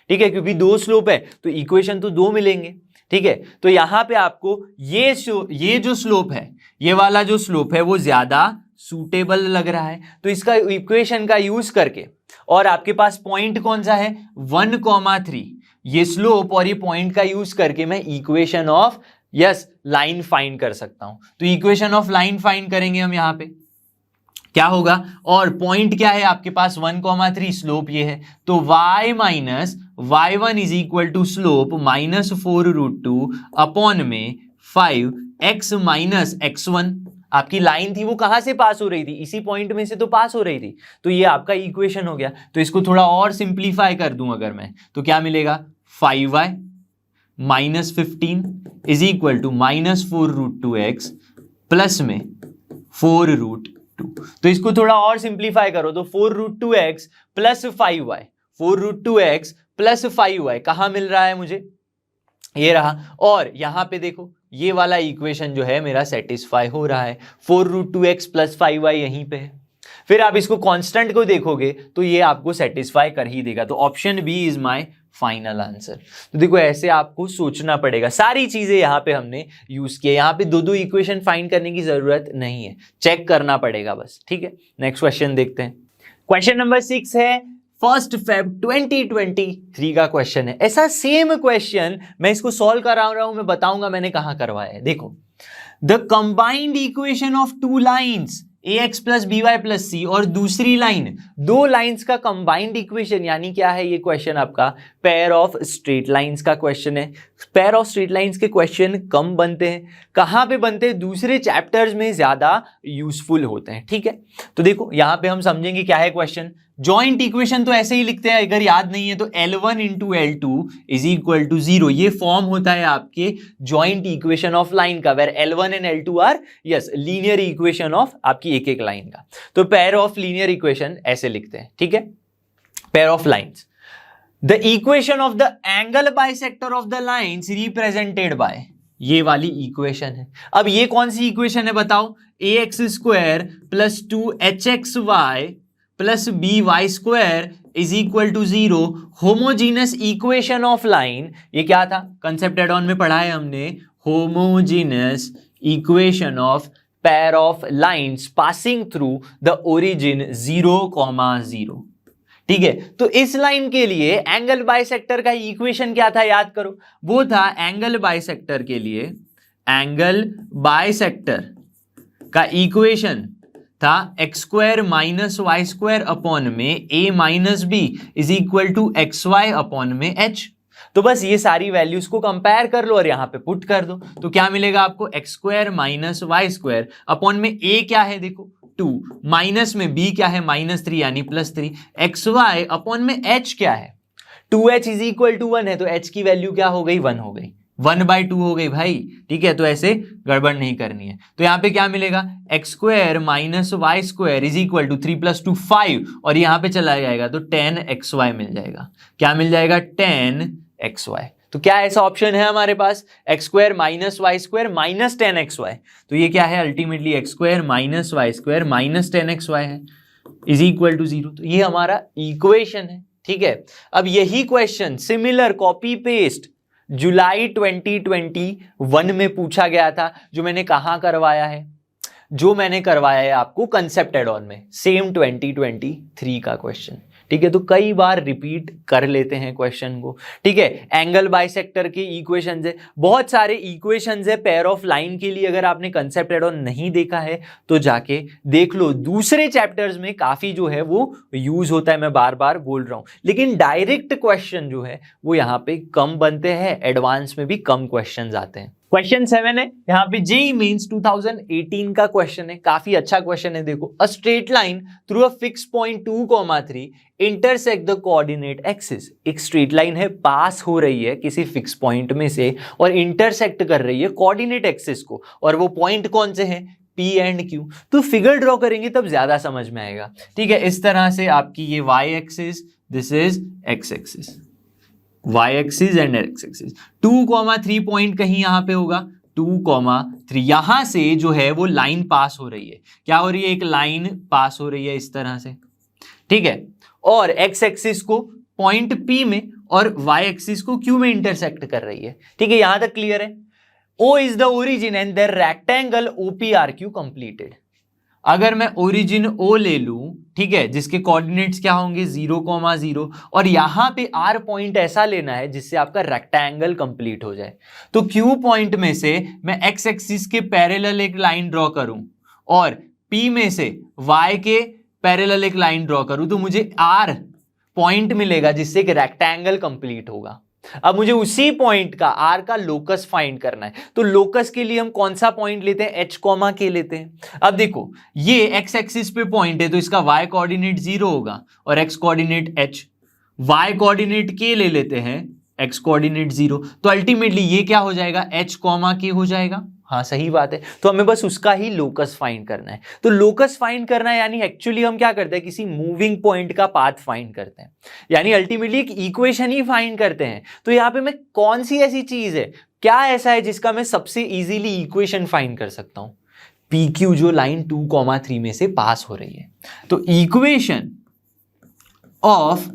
Speaker 1: ठीक है, क्योंकि दो स्लोप है तो इक्वेशन तो दो मिलेंगे, ठीक है। तो यहां पे आपको ये जो स्लोप है, ये वाला जो स्लोप है वो ज्यादा सूटेबल लग रहा है, तो इसका इक्वेशन का यूज करके, और आपके पास पॉइंट कौन सा है 1,3, ये स्लोप और ये पॉइंट का यूज करके मैं इक्वेशन ऑफ लाइन फाइंड कर सकता हूं। तो इक्वेशन ऑफ लाइन फाइंड करेंगे हम यहां पे, क्या होगा, और पॉइंट क्या है आपके पास 1,3, स्लोप ये है, तो y minus y1 is equal to slope -4√2 upon में 5x माइनस x1। आपकी लाइन थी वो कहां से पास हो रही थी, इसी पॉइंट में से तो पास हो रही थी, तो ये आपका इक्वेशन हो गया। तो इसको थोड़ा और सिंप्लीफाई कर दूं अगर मैं, तो क्या मिलेगा 5y minus 15 is equal to -4√2x plus में 4√2। तो इसको थोड़ा और सिंप्लीफाई करो तो 4√2x plus 5y, 4√2x plus 5y कहां मिल रहा है मुझे, ये रहा। और यहां पे देखो ये वाला इक्वेशन जो है मेरा सेटिस्फाई हो रहा है, 4√2x प्लस 5y यहीं पे है। फिर आप इसको कांस्टेंट को देखोगे तो ये आपको सेटिस्फाई कर ही देगा, तो option B is my final answer. तो देखो ऐसे आपको सोचना पड़ेगा, सारी चीजें यहाँ पे हमने यूज किए, यहाँ पे दो इक्वेशन फाइंड करने की जरूरत नहीं है, चेक करना पड़ेगा बस, ठीक है। नेक्स्ट क्वेश्चन देखते हैं। क्वेश्चन नंबर 6 है 1 Feb 2023 का क्वेश्चन है। ऐसा सेम क्वेश्चन मैं इसको सॉल्व करा रहा हूं, मैं बताऊंगा मैंने कहां करवाया है। देखो, the combined equation of two lines ax plus B Y plus C, और दूसरी लाइन, दो लाइंस का कंबाइंड इक्वेशन, यानी क्या है ये क्वेश्चन आपका पेयर ऑफ स्ट्रेट लाइंस का क्वेश्चन है। पेयर ऑफ स्ट्रेट लाइंस के क्वेश्चन कम बनते हैं, कहां पे बनते हैं, दूसरे चैप्टर्स में ज्यादा यूजफुल होते हैं, ठीक है। तो देखो यहां पे हम समझेंगे क्या है क्वेश्चन। जॉइंट इक्वेशन तो ऐसे ही लिखते हैं, अगर याद नहीं है तो L1 into L2 is equal to 0, ये फॉर्म होता है आपके जॉइंट इक्वेशन ऑफ लाइन का, where L1 and L2 are linear equation of आपकी एक एक लाइन का। तो पेयर ऑफ लीनियर इक्वेशन ऐसे लिखते हैं, ठीक है, pair of lines. The equation of the angle bisector of the lines represented by, ये वाली इक्वेशन है। अब ये कौन सी इक्वेशन है बताओ, ax² plus 2hxy plus by² is equal to 0, homogeneous equation of line. ये क्या था, कंसेप्ट एड ऑन में पढ़ा है हमने, homogeneous equation of pair of lines passing through the origin 0,0। ठीक है, तो इस लाइन के लिए एंगल बाइसेक्टर का इक्वेशन क्या था याद करो, वो था एंगल बाइसेक्टर के लिए, एंगल बाइसेक्टर का इक्वेशन था x² माइनस y² अपॉन में a minus b is equal to xy upon में h। तो बस ये सारी वैल्यूज को कंपेयर कर लो और यहां पे पुट कर दो, तो क्या मिलेगा आपको x² माइनस y² अपॉन में a क्या है देखो 2, माइनस में b क्या है -3 यानी +3, xy अपॉन में h क्या है 2h इज इक्वल टू 1 है, तो h की वैल्यू क्या हो गई 1 हो गई, 1/2 हो गई भाई, ठीक है। तो ऐसे गड़बड़ नहीं करनी है, तो यहां पे क्या मिलेगा x² minus y² is equal to 3 + 2 5, और यहां पे चला जाएगा तो 10xy मिल जाएगा। क्या मिल जाएगा 10xy। तो क्या ऐसा ऑप्शन है हमारे पास x² minus y² minus 10xy, तो ये क्या है ultimately x² minus y² minus 10xy है इज इक्वल टू 0। तो ये हमारा इक्वेशन है, ठीक है। अब यही क्वेश्चन सिमिलर कॉपी पेस्ट जुलाई 2021 में पूछा गया था, जो मैंने कहां करवाया है, जो मैंने करवाया है आपको कंसेप्ट एड ऑन में, सेम 2023 का क्वेश्चन, ठीक है। तो कई बार रिपीट कर लेते हैं क्वेश्चन को, ठीक है। एंगल बाइसेक्टर के इक्वेशंस है, बहुत सारे इक्वेशंस है पेयर ऑफ लाइन के लिए, अगर आपने कंसेप्ट एड ऑन नहीं देखा है तो जाके देख लो, दूसरे चैप्टर्स में काफी जो है वो यूज होता है, मैं बार बार बोल रहा हूं, लेकिन डायरेक्ट क्वेश्चन जो है वो यहाँ पे कम बनते हैं, एडवांस में भी कम क्वेश्चन आते हैं। क्वेश्चन 7 है यहाँ पे जेईई मेंस 2018 का क्वेश्चन है, काफी अच्छा क्वेश्चन है। देखो, a straight line through a fix point 2,3 intersect the coordinate axis. एक स्ट्रेट लाइन है, पास हो रही है किसी फिक्स पॉइंट में से और इंटरसेक्ट कर रही है कोऑर्डिनेट एक्सिस को, और वो पॉइंट कौन से हैं P एंड Q। तो फिगर ड्रॉ करेंगे तब ज्यादा समझ में आएगा, ठीक है। इस तरह से आपकी ये y axis, this is x axis, y axis and x axis. 2,3 point कहीं यहां पे होगा, 2,3 यहां से जो है वो लाइन पास हो रही है। क्या हो रही है? एक लाइन पास हो रही है इस तरह से, ठीक है। और x एक्सिस को पॉइंट P में और y एक्सिस को Q में इंटरसेक्ट कर रही है, ठीक है। यहां तक क्लियर है? O is the origin and the rectangle OPRQ completed. अगर मैं ओरिजिन O ले लूं, ठीक है, जिसके कोऑर्डिनेट्स क्या होंगे 0,0, और यहां पे R पॉइंट ऐसा लेना है जिससे आपका रेक्टेंगल कंप्लीट हो जाए, तो Q पॉइंट में से मैं x एक्सिस के पैरेलल एक लाइन ड्रॉ करूं और P में से y के पैरेलल एक लाइन ड्रॉ करूं, तो मुझे R पॉइंट मिलेगा जिससे एक रेक्टेंगल कंप्लीट होगा। अब मुझे उसी पॉइंट का R का लोकस फाइंड करना है, तो लोकस के लिए हम कौन सा पॉइंट लेते हैं? H कॉमा K लेते हैं। अब देखो ये x एक्सिस पे पॉइंट है तो इसका y कोऑर्डिनेट 0 होगा और x coordinate h, y coordinate K ले लेते हैं, x कोऑर्डिनेट 0, तो अल्टीमेटली ये क्या हो जाएगा? H कॉमा K हो जाएगा। हाँ सही बात है, तो हमें बस उसका ही लोकस फाइंड करना है। तो लोकस फाइंड करना है यानी एक्चुअली हम क्या करते हैं? किसी मूविंग पॉइंट का पाथ फाइंड करते हैं, यानी अल्टीमेटली एक इक्वेशन ही फाइंड करते हैं। तो यहाँ पे मैं कौन सी ऐसी चीज है, क्या ऐसा है जिसका मैं सबसे इजीली इक्वेशन फाइंड कर सकता हूं? PQ जो लाइन 2,3 में से पास हो रही है, तो इक्वेशन ऑफ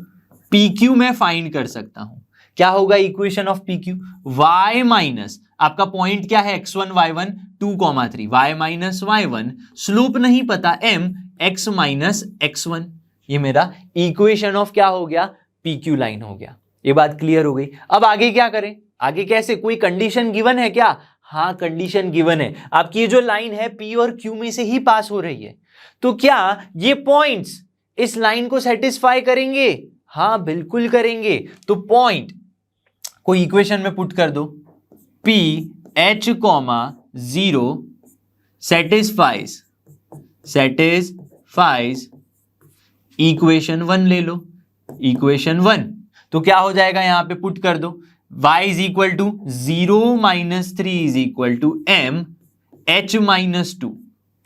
Speaker 1: PQ मैं फाइंड कर सकता हूं। क्या होगा equation of PQ? y minus आपका पॉइंट क्या है? x1 y1 2,3, y minus y1, slope नहीं पता m, x माइनस x1। ये मेरा इक्वेशन ऑफ क्या हो गया? PQ लाइन हो गया। ये बात क्लियर हो गई। अब आगे क्या करें? आगे कैसे? कोई कंडीशन गिवन है क्या? हाँ कंडीशन गिवन है। आपकी ये जो लाइन है P और Q में से ही पास हो रही है, तो क्या ये पॉइंट्स इस लाइन को सेटिस्फाई करेंगे? हाँ बिल्कुल करेंगे। तो पॉइंट को इक्वेशन में पुट कर दो, P H, 0 सेटिस्फाइज इक्वेशन 1 ले लो, इक्वेशन 1। तो क्या हो जाएगा? यहां पे पुट कर दो y is equal to 0 minus 3 is equal to m h minus 2।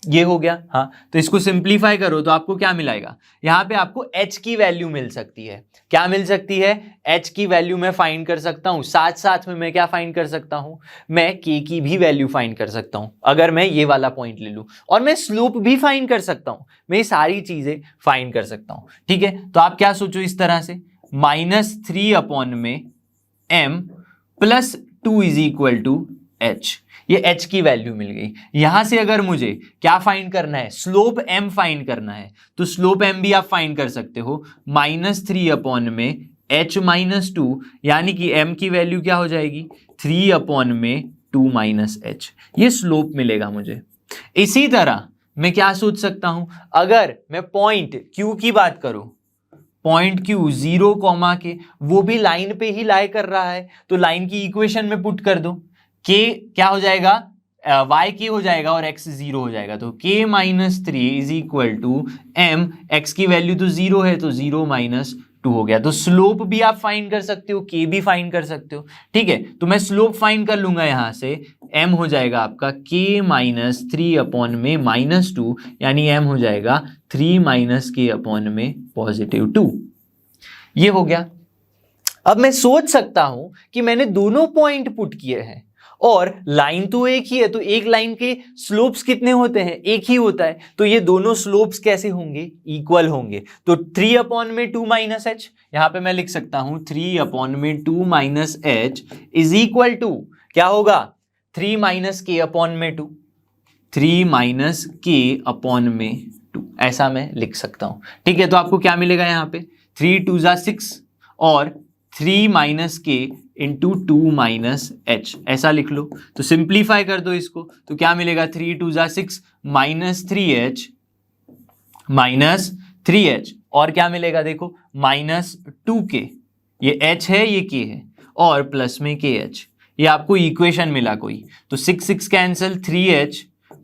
Speaker 1: ये हो गया। हाँ तो इसको सिंप्लीफाई करो तो आपको क्या मिलाएगा? यहां पे आपको h की वैल्यू मिल सकती है। क्या मिल सकती है? h की वैल्यू मैं फाइंड कर सकता हूं, साथ साथ में मैं क्या फाइंड कर सकता हूं? मैं k की भी वैल्यू फाइंड कर सकता हूं अगर मैं ये वाला पॉइंट ले लूं, और मैं स्लोप भी फाइंड कर सकता हूं। मैं ये सारी चीजें फाइंड कर सकता हूं, ठीक है। तो आप क्या सोचो इस तरह से, -3 अपॉन में m plus 2 is equal to h। ये h की वैल्यू मिल गई। यहां से अगर मुझे क्या फाइंड करना है? स्लोप m फाइंड करना है, तो स्लोप m भी आप फाइंड कर सकते हो, -3 अपॉन में h माइनस 2, यानी कि m की वैल्यू क्या हो जाएगी? 3 अपॉन में 2 माइनस h। ये स्लोप मिलेगा मुझे। इसी तरह मैं क्या सोच सकता हूं? अगर मैं पॉइंट q की बात करूं, पॉइंट Q 0, K, वो भी लाइन पे ही लाई कर रहा है, तो लाइन की इक्वेशन में पुट कर दो। K क्या हो जाएगा? y k हो जाएगा और x 0 हो जाएगा, तो k minus 3 is equal to m, x की वैल्यू तो 0 है तो 0 माइनस 2 हो गया। तो स्लोप भी आप फाइंड कर सकते हो, k भी फाइंड कर सकते हो, ठीक है। तो मैं स्लोप फाइंड कर लूंगा, यहां से m हो जाएगा आपका k माइनस 3 अपॉन में माइनस 2, यानी m हो जाएगा 3 माइनस k अपॉन में पॉजिटिव 2। ये हो गया। अब मैं सोच सकता हूं कि मैंने दोनों पॉइंट पुट किए हैं और लाइन तो एक ही है, तो एक लाइन के स्लोप्स कितने होते हैं? एक ही होता है, तो ये दोनों स्लोप्स कैसे होंगे? इक्वल होंगे। तो 3 अपॉन में 2 माइनस एच, यहां पे मैं लिख सकता हूं 3 अपॉन में 2 minus h is equal to क्या होगा? 3 माइनस के अपॉन में 2, 3 माइनस के अपॉन में 2, ऐसा मैं लिख सकता हूं, ठीक है। तो आपको क्या मिलेगा? यहां पे 3 2 जा 6 और 3 माइनस के इंटू 2 माइनस एच, ऐसा लिख लो। तो सिंप्लीफाई कर दो इसको, तो क्या मिलेगा? 3 2 जा 6 माइनस 3h माइनस 3h, और क्या मिलेगा? देखो माइनस 2k, ये h है ये k है, और प्लस में kh। ये आपको इक्वेशन मिला कोई, तो 6 6 cancel, 3h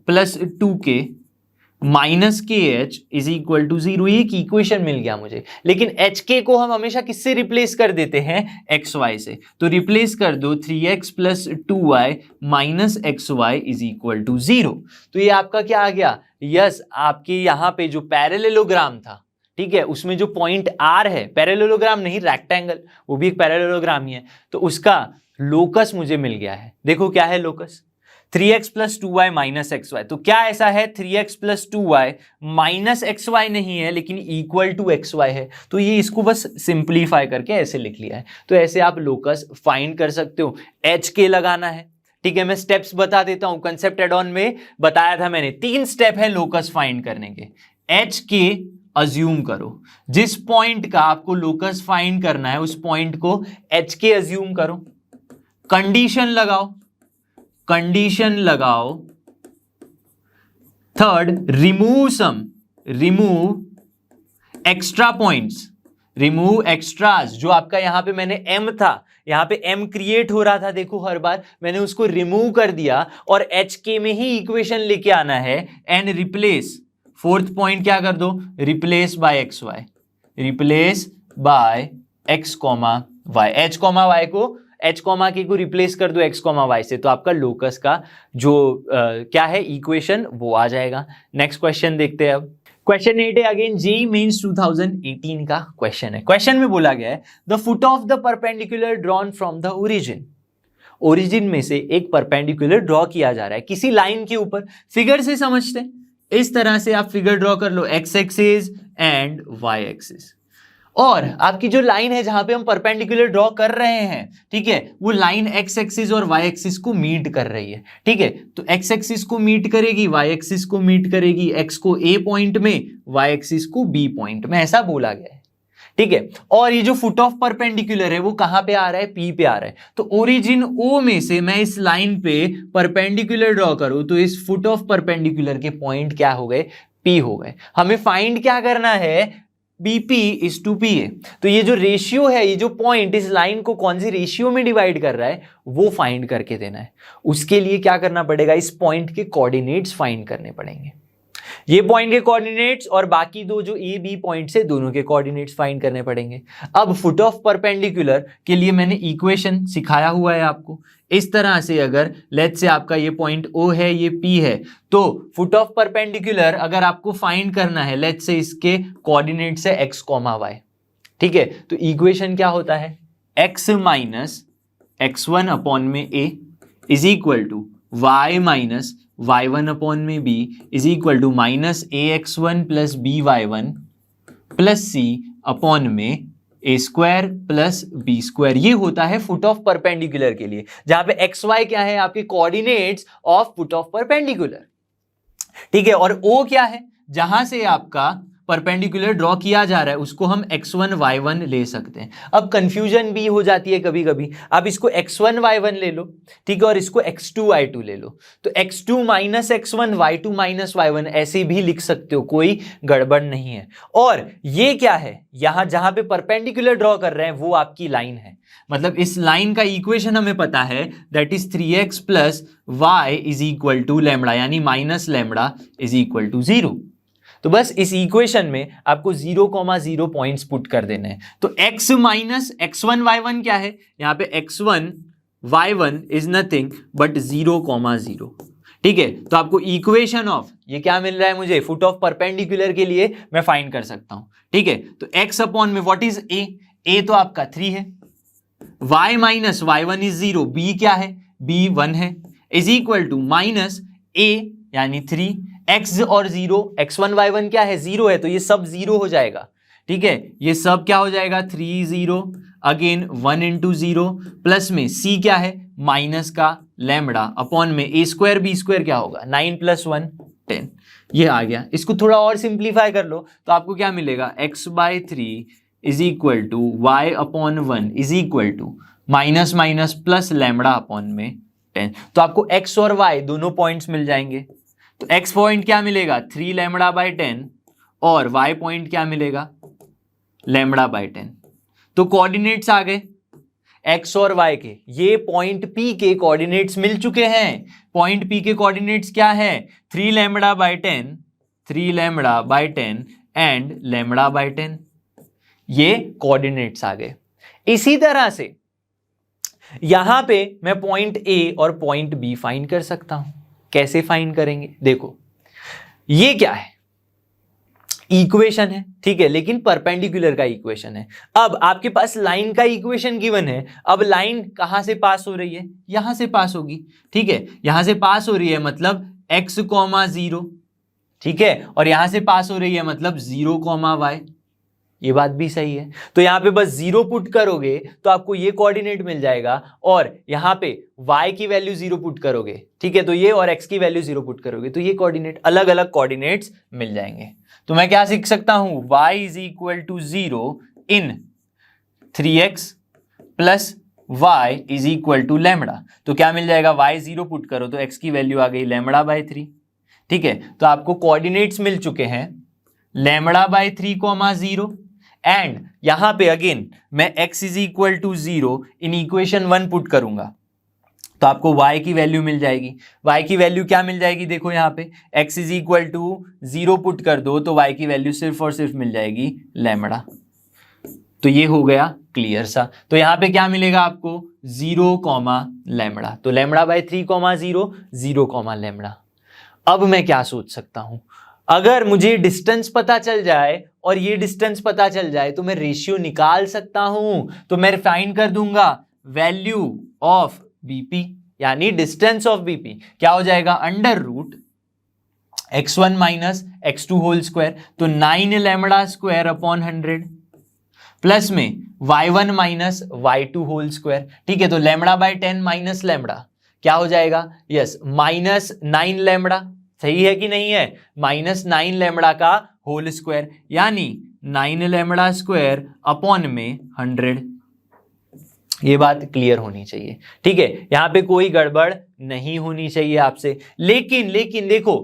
Speaker 1: plus 2k minus के एच इज इक्वल टू 0। ये एक इक्वेशन मिल गया मुझे। लेकिन एच के को हम हमेशा किससे रिप्लेस कर देते हैं? एक्स वाई से। तो रिप्लेस कर दो 3x plus 2y minus x y is equal to 0। तो ये आपका क्या आ गया? यस, आपके यहाँ पे जो पैरेललोग्राम था, ठीक है, उसमें जो पॉइंट आर है, पैरेललोग्राम नहीं रेक्टेंगल, वो भी एक पैरेललोग्राम ही है, तो उसका लोकस मुझे मिल गया है। देखो क्या है locus, 3x plus 2y minus x y. तो क्या ऐसा है 3x plus 2y minus x Y नहीं है लेकिन इक्वल टू एक्स वाई है, तो ये इसको बस सिंप्लीफाई करके ऐसे लिख लिया है। तो ऐसे आप लोकस फाइंड कर सकते हो। एच के लगाना है, ठीक है, मैं स्टेप्स बता देता हूं, कंसेप्ट एड ऑन में बताया था मैंने, 3 स्टेप है लोकस फाइंड करने के। एच के अज्यूम करो, जिस पॉइंट का आपको लोकस फाइंड करना है उस पॉइंट को एच के अज्यूम करो, कंडीशन लगाओ, कंडीशन लगाओ। Third, remove extra points, remove extras. जो आपका यहां पे मैंने एम था, यहां पे एम क्रिएट हो रहा था, देखो हर बार मैंने उसको रिमूव कर दिया और एच के में ही इक्वेशन लेके आना है एंड रिप्लेस। फोर्थ पॉइंट क्या कर दो, replace by x y, replace by x comma y, h comma y को, एच कॉमा के को रिप्लेस कर दो एक्स कॉमा वाई से, तो आपका लोकस का जो क्या है इक्वेशन वो आ जाएगा। नेक्स्ट क्वेश्चन देखते हैं अब। क्वेश्चन 8 है अगेन जेईई मेंस 2018 का क्वेश्चन है। क्वेश्चन में बोला गया है the foot of the perpendicular drawn from the origin, origin में से एक परपेंडिकुलर ड्रॉ किया जा रहा है किसी लाइन के ऊपर। फिगर से समझते हैं, इस तरह से आप फिगर ड्रॉ कर लो, X axis and Y axis, और आपकी जो लाइन है जहां पे हम परपेंडिकुलर ड्रॉ कर रहे हैं, ठीक है, वो लाइन एक्स एक्सिस और वाई एक्सिस को मीट कर रही है, ठीक है। तो एक्स एक्सिस को मीट करेगी, वाई एक्सिस को मीट करेगी, एक्स को ए पॉइंट में, वाई एक्सिस को बी पॉइंट में, ऐसा बोला गया है, ठीक है। और ये जो फुट ऑफ परपेंडिकुलर है वो कहां पे आ रहा है, पी पे आ रहा है। तो ओरिजिन ओ में से मैं इस लाइन पे परपेंडिकुलर ड्रॉ करूं तो इस फुट ऑफ परपेंडिकुलर के पॉइंट क्या हो गए, पी हो गए। हमें फाइंड क्या करना है, BP is two P A. तो ये जो रेशियो है, ये जो पॉइंट इस लाइन को कौन सी रेशियो में डिवाइड कर रहा है वो फाइंड करके देना है। उसके लिए क्या करना पड़ेगा, इस पॉइंट के कोऑर्डिनेट्स फाइंड करने पड़ेंगे, ये पॉइंट के कोऑर्डिनेट्स और बाकी दो जो ए बी पॉइंट से दोनों के कोऑर्डिनेट्स फाइंड करने पड़ेंगे। अब फुट ऑफ परपेंडिकुलर के लिए मैंने इक्वेशन सिखाया हुआ है आपको, इस तरह से अगर लेट्स से आपका ये पॉइंट O है, ये P है, तो फुट ऑफ परपेंडिकुलर अगर आपको फाइंड करना है, लेट्स से इसके कोऑर्डिनेट्स है x कॉमा y, ठीक है। तो इक्वेशन क्या होता है, x माइनस x1 अपॉन में a is equal to y minus y1 upon में b is equal to minus ax1 plus by1 plus c upon में a square plus b square. ये होता है फुट ऑफ परपेंडिकुलर के लिए, जहां पे एक्स वाई क्या है, आपके coordinates of foot of perpendicular, ठीक है। और ओ क्या है, जहां से आपका परपेंडिकुलर ड्रॉ किया जा रहा है उसको हम x1 y1 ले सकते हैं। अब कंफ्यूजन भी हो जाती है कभी कभी, आप इसको x1 y1 ले लो, ठीक है, और इसको x2 y2 ले लो, तो x2 minus x1 y2 minus y1 ऐसे भी लिख सकते हो, कोई गड़बड़ नहीं है। और ये क्या है, यहां जहां पे परपेंडिकुलर ड्रॉ कर रहे हैं वो आपकी लाइन है, मतलब इस लाइन का इक्वेशन हमें पता है, that is 3x plus Y is equal to lambda, यानी minus lambda is equal to 0। तो बस इस इक्वेशन में आपको 0,0 पॉइंट्स पुट कर देने हैं। तो x माइनस x1 y1 क्या है, यहाँ पे x1 y1 is nothing but 0,0, ठीक है। तो आपको इक्वेशन ऑफ ये क्या मिल रहा है मुझे, फुट ऑफ परपेंडिकुलर के लिए मैं फाइंड कर सकता हूं, ठीक है। तो x अपॉन में व्हाट इज a तो आपका 3 है, y minus y1 is 0, b क्या है, b 1 है, is equal to minus a यानी 3, x और 0, x1 y1 क्या है, 0 है, तो ये सब 0 हो जाएगा, ठीक है। ये सब क्या हो जाएगा, 3 0 अगेन 1 इंटू 0 प्लस में c क्या है, माइनस का लैम्बडा अपॉन में a स्क्वायर b स्क्वायर क्या होगा, 9 प्लस 1 10, ये आ गया। इसको थोड़ा और सिंप्लीफाई कर लो तो आपको क्या मिलेगा, x by 3 is equal to y upon 1 is equal to minus minus plus lambda upon में 10। तो आपको x और y दोनों पॉइंट्स मिल जाएंगे। तो x पॉइंट क्या मिलेगा, 3 लैम्बडा बाई 10, और y पॉइंट क्या मिलेगा, लैम्बडा बाई 10। तो कोऑर्डिनेट्स आ गए x और y के, ये पॉइंट P के कोऑर्डिनेट्स मिल चुके हैं। पॉइंट P के कोऑर्डिनेट्स क्या है, 3 lambda by 10, 3 lambda by 10 and lambda by 10, ये कोऑर्डिनेट्स आ गए। इसी तरह से यहां पे मैं पॉइंट A और पॉइंट B फाइंड कर सकता हूं। कैसे फाइंड करेंगे, देखो ये क्या है, इक्वेशन है, ठीक है, लेकिन परपेंडिकुलर का इक्वेशन है। अब आपके पास लाइन का इक्वेशन गिवन है, अब लाइन कहां से पास हो रही है, यहां से पास होगी, ठीक है, यहां से पास हो रही है मतलब x, 0, ठीक है, और यहां से पास हो रही है मतलब 0, y। ये बात भी सही है, तो यहां पे बस 0 पुट करोगे तो आपको ये कोऑर्डिनेट मिल जाएगा, और यहां पे y की वैल्यू 0 पुट करोगे, ठीक है, तो ये, और x की वैल्यू 0 पुट करोगे तो ये कोऑर्डिनेट, अलग अलग कोऑर्डिनेट्स मिल जाएंगे। तो मैं क्या सीख सकता हूं, y = 0 इन 3x प्लस y = लैम्बडा। तो क्या मिल जाएगा, y 0 पुट करो तो x की वैल्यू आ गई λ/3, ठीक है, तो आपको कोऑर्डिनेट्स मिल चुके हैं λ/3, 0, एंड यहां पे अगेन मैं x = 0 इन इक्वेशन 1 पुट करूंगा तो आपको y की वैल्यू मिल जाएगी। y की वैल्यू क्या मिल जाएगी, देखो यहां पे x = 0 पुट कर दो तो y की वैल्यू सिर्फ और सिर्फ मिल जाएगी लैम्बडा। तो ये हो गया क्लियर सा। तो यहां पे क्या मिलेगा आपको, 0, लैम्बडा। तो λ/3, 0, 0, लैम्बडा। अब मैं क्या सोच सकता हूं, अगर मुझे डिस्टेंस पता चल जाए और ये डिस्टेंस पता चल जाए तो मैं रेशियो निकाल सकता हूं। तो मैं फाइंड कर दूंगा वैल्यू ऑफ बीपी, यानी डिस्टेंस ऑफ बीपी क्या हो जाएगा, √x1 - x2 होल स्क्वायर, तो 9 λ² / 100 प्लस में y1 - y2 होल स्क्वायर, ठीक है, तो λ/10 माइनस लैम्बडा क्या हो जाएगा, यस, -9 लैम्बडा, सही है कि नहीं है, -9 लैम्बडा का होल स्क्वायर, यानी 9 λ² अपॉन में 100। ये बात क्लियर होनी चाहिए, ठीक है, यहां पे कोई गड़बड़ नहीं होनी चाहिए आपसे। लेकिन देखो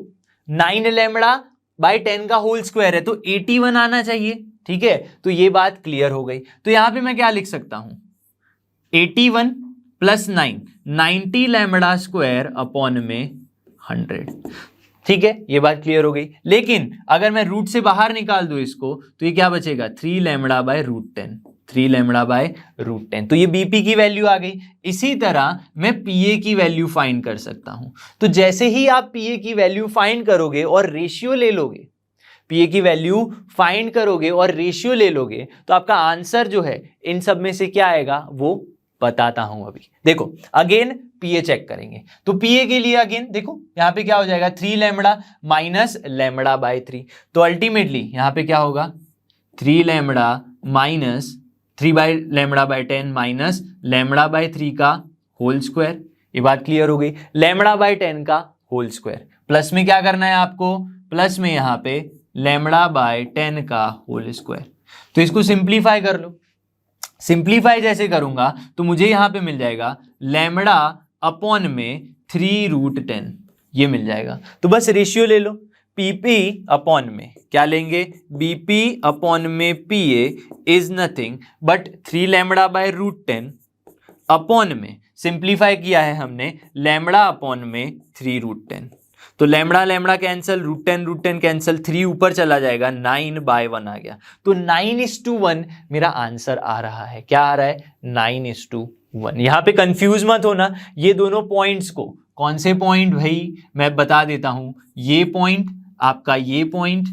Speaker 1: 9 λ/10 का होल स्क्वायर है तो 81 आना चाहिए, ठीक है, तो ये बात क्लियर हो गई। तो यहां पे मैं क्या लिख सकता हूं, 81 + 9, 90 λ² अपॉन में 100, ठीक है, ये बात क्लियर हो गई। लेकिन अगर मैं रूट से बाहर निकाल दूं इसको तो ये क्या बचेगा, 3 λ/√10, 3 λ/√10, तो ये बीपी की वैल्यू आ गई। इसी तरह मैं पीए की वैल्यू फाइंड कर सकता हूं। तो जैसे ही आप पीए की वैल्यू फाइंड करोगे और रेशियो ले लोगे, पीए की वैल्यू फाइंड करोगे और रेशियो ले लोगे तो आपका आंसर जो है इन सब में से क्या आएगा वो बताता हूं। अभी देखो अगेन पीए चेक करेंगे, तो पीए के लिए अगेन देखो यहां पे क्या हो जाएगा, 3 λ माइनस λ/3, तो अल्टीमेटली यहां पे क्या होगा, 3 λ माइनस 3/λ/10 माइनस λ/3 का होल स्क्वायर। ये बात क्लियर हो गई, λ/10 का होल स्क्वायर, प्लस में क्या करना है आपको, प्लस में यहां पे λ/10 का होल स्क्वायर। तो इसको सिंप्लीफाई कर लो, सिंप्लीफाई जैसे करूंगा तो मुझे यहां पे मिल जाएगा लैम्बडा अपॉन में 3√10, ये मिल जाएगा। तो बस रेशियो ले लो, पीपी अपॉन में क्या लेंगे, बीपी अपॉन में पीए इज नथिंग बट 3 λ/√10 अपॉन में सिंप्लीफाई किया है हमने लैम्बडा अपॉन में 3√10, तो लैम्बडा कैंसिल, √10 कैंसिल, 3 ऊपर चला जाएगा, 9/1 आ गया। तो 9:1 मेरा आंसर आ रहा है। क्या आ रहा है, 9:1। यहां पे कंफ्यूज मत होना, ये दोनों पॉइंट्स को, कौन से पॉइंट भाई मैं बता देता हूं, ये पॉइंट, आपका ये पॉइंट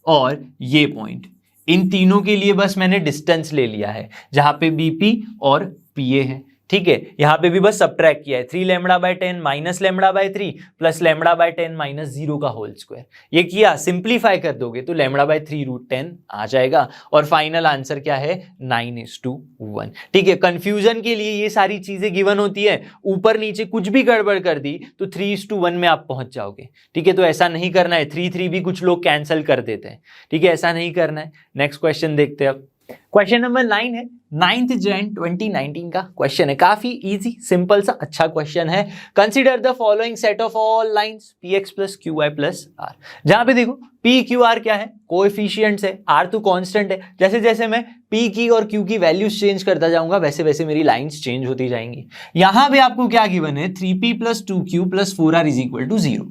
Speaker 1: और ये पॉइंट, इन तीनों के लिए बस मैंने डिस्टेंस ले लिया है जहां पे बीपी और पीए है, ठीक है, यहां पे भी बस सबट्रैक्ट किया है, 3 λ/10 माइनस λ/3 प्लस λ/10 माइनस 0 का होल स्क्वायर, ये किया, सिंप्लीफाई कर दोगे तो λ/3√10 आ जाएगा और फाइनल आंसर क्या है, 9:1। ठीक है, कंफ्यूजन के लिए ये सारी चीजें गिवन होती है, ऊपर नीचे कुछ भी गड़बड़ कर दी तो 3:1 में आप पहुंच जाओगे। ठीक है, तो ऐसा नहीं करना है, 3 भी कुछ लोग कैंसिल कर देते हैं, ठीक है, ऐसा नहीं करना है। नेक्स्ट क्वेश्चन देखते हैं अब, क्वेश्चन नंबर 9 है, 9 जनवरी 2019 का क्वेश्चन है, काफी इजी सिंपल सा अच्छा क्वेश्चन है। Consider the following set of all lines px plus qy plus r, जहां पे देखो p q r क्या है, कोएफिशिएंट्स है, r तो कांस्टेंट है। जैसे जैसे मैं p की और q की वैल्यूज चेंज करता जाऊंगा वैसे वैसे मेरी लाइंस चेंज होती जाएंगी। यहां पे आपको क्या गिवन है, 3p plus 2q plus 4r is equal to 0,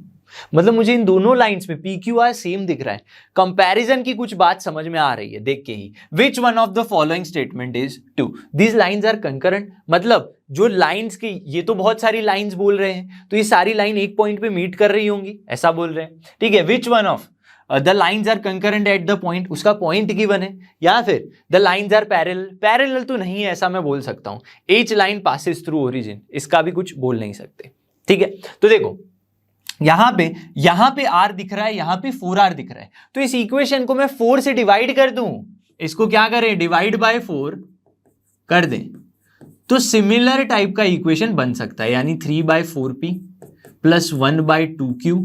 Speaker 1: मतलब मुझे इन दोनों लाइंस में पी क्यू आर सेम दिख रहा है। कंपैरिजन की कुछ बात समझ में आ रही है देख के ही, which one of the following statement is true, these lines are concurrent, मतलब जो लाइंस की, ये तो बहुत सारी लाइंस बोल रहे हैं तो ये सारी लाइन एक पॉइंट पे मीट कर रही होंगी, ऐसा बोल रहे हैं। ठीक है, which one of the lines are concurrent at the point, उसका पॉइंट गिवन है, या फिर the lines are parallel, parallel तो नहीं है ऐसा मैं बोल सकता हूं, each line passes through origin, इसका भी कुछ बोल नहीं सकते। ठीक है, तो देखो यहां पे R दिख रहा है, यहां पे 4R दिख रहा है, तो इस इक्वेशन को मैं 4 से डिवाइड कर दूं, इसको क्या करें, डिवाइड बाय 4 कर दें, तो सिमिलर टाइप का इक्वेशन बन सकता है, यानी 3/4p plus 1/2q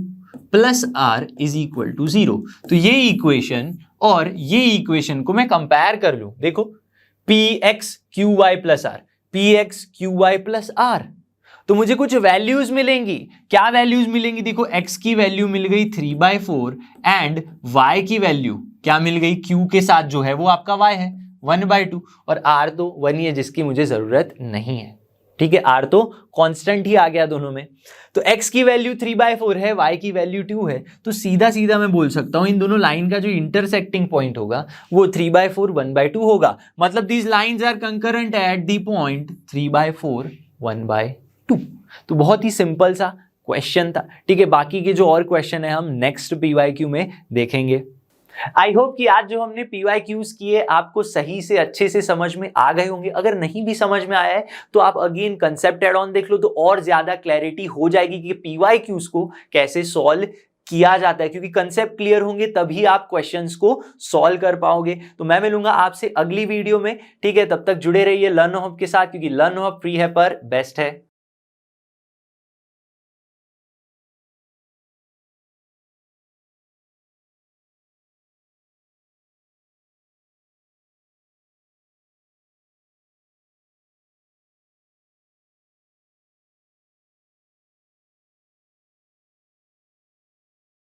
Speaker 1: plus R is equal to 0। तो ये इक्वेशन और ये इक्वेशन को मैं कंपेयर कर लूं, देखो px/qy plus R, px/qy plus R, तो मुझे कुछ वैल्यूज मिलेंगी। क्या वैल्यूज मिलेंगी, देखो x की वैल्यू मिल गई 3/4 एंड y की वैल्यू क्या मिल गई, q के साथ जो है वो आपका y है 1/2, और r तो 1 ही है जिसकी मुझे जरूरत नहीं है। ठीक है, r तो कांस्टेंट ही आ गया दोनों में, तो x की वैल्यू 3/4 है, y की वैल्यू 2 है, तो सीधा सीधा मैं बोल सकता हूं इन दोनों लाइन का जो इंटरसेक्टिंग पॉइंट होगा वो 3/4 1/2 होगा, मतलब these lines are concurrent at the point 3/4 1/2। तो बहुत ही सिंपल सा क्वेश्चन था। ठीक है, बाकी के जो और क्वेश्चन है हम नेक्स्ट PYQ में देखेंगे। आई होप कि आज जो हमने PYQs किए आपको सही से अच्छे से समझ में आ गए होंगे। अगर नहीं भी समझ में आया है तो आप अगेन कंसेप्ट एड ऑन देख लो, तो और ज्यादा क्लैरिटी हो जाएगी कि PYQs को कैसे सॉल्व किया जाता है, क्योंकि कंसेप्ट क्लियर होंगे तभी आप क्वेश्चंस को सॉल्व कर पाओगे। तो मैं मिलूंगा आपसे अगली वीडियो में। ठीक है, तब तक जुड़े रहिए लर्न हब के साथ, क्योंकि लर्न हब फ्री है पर बेस्ट है।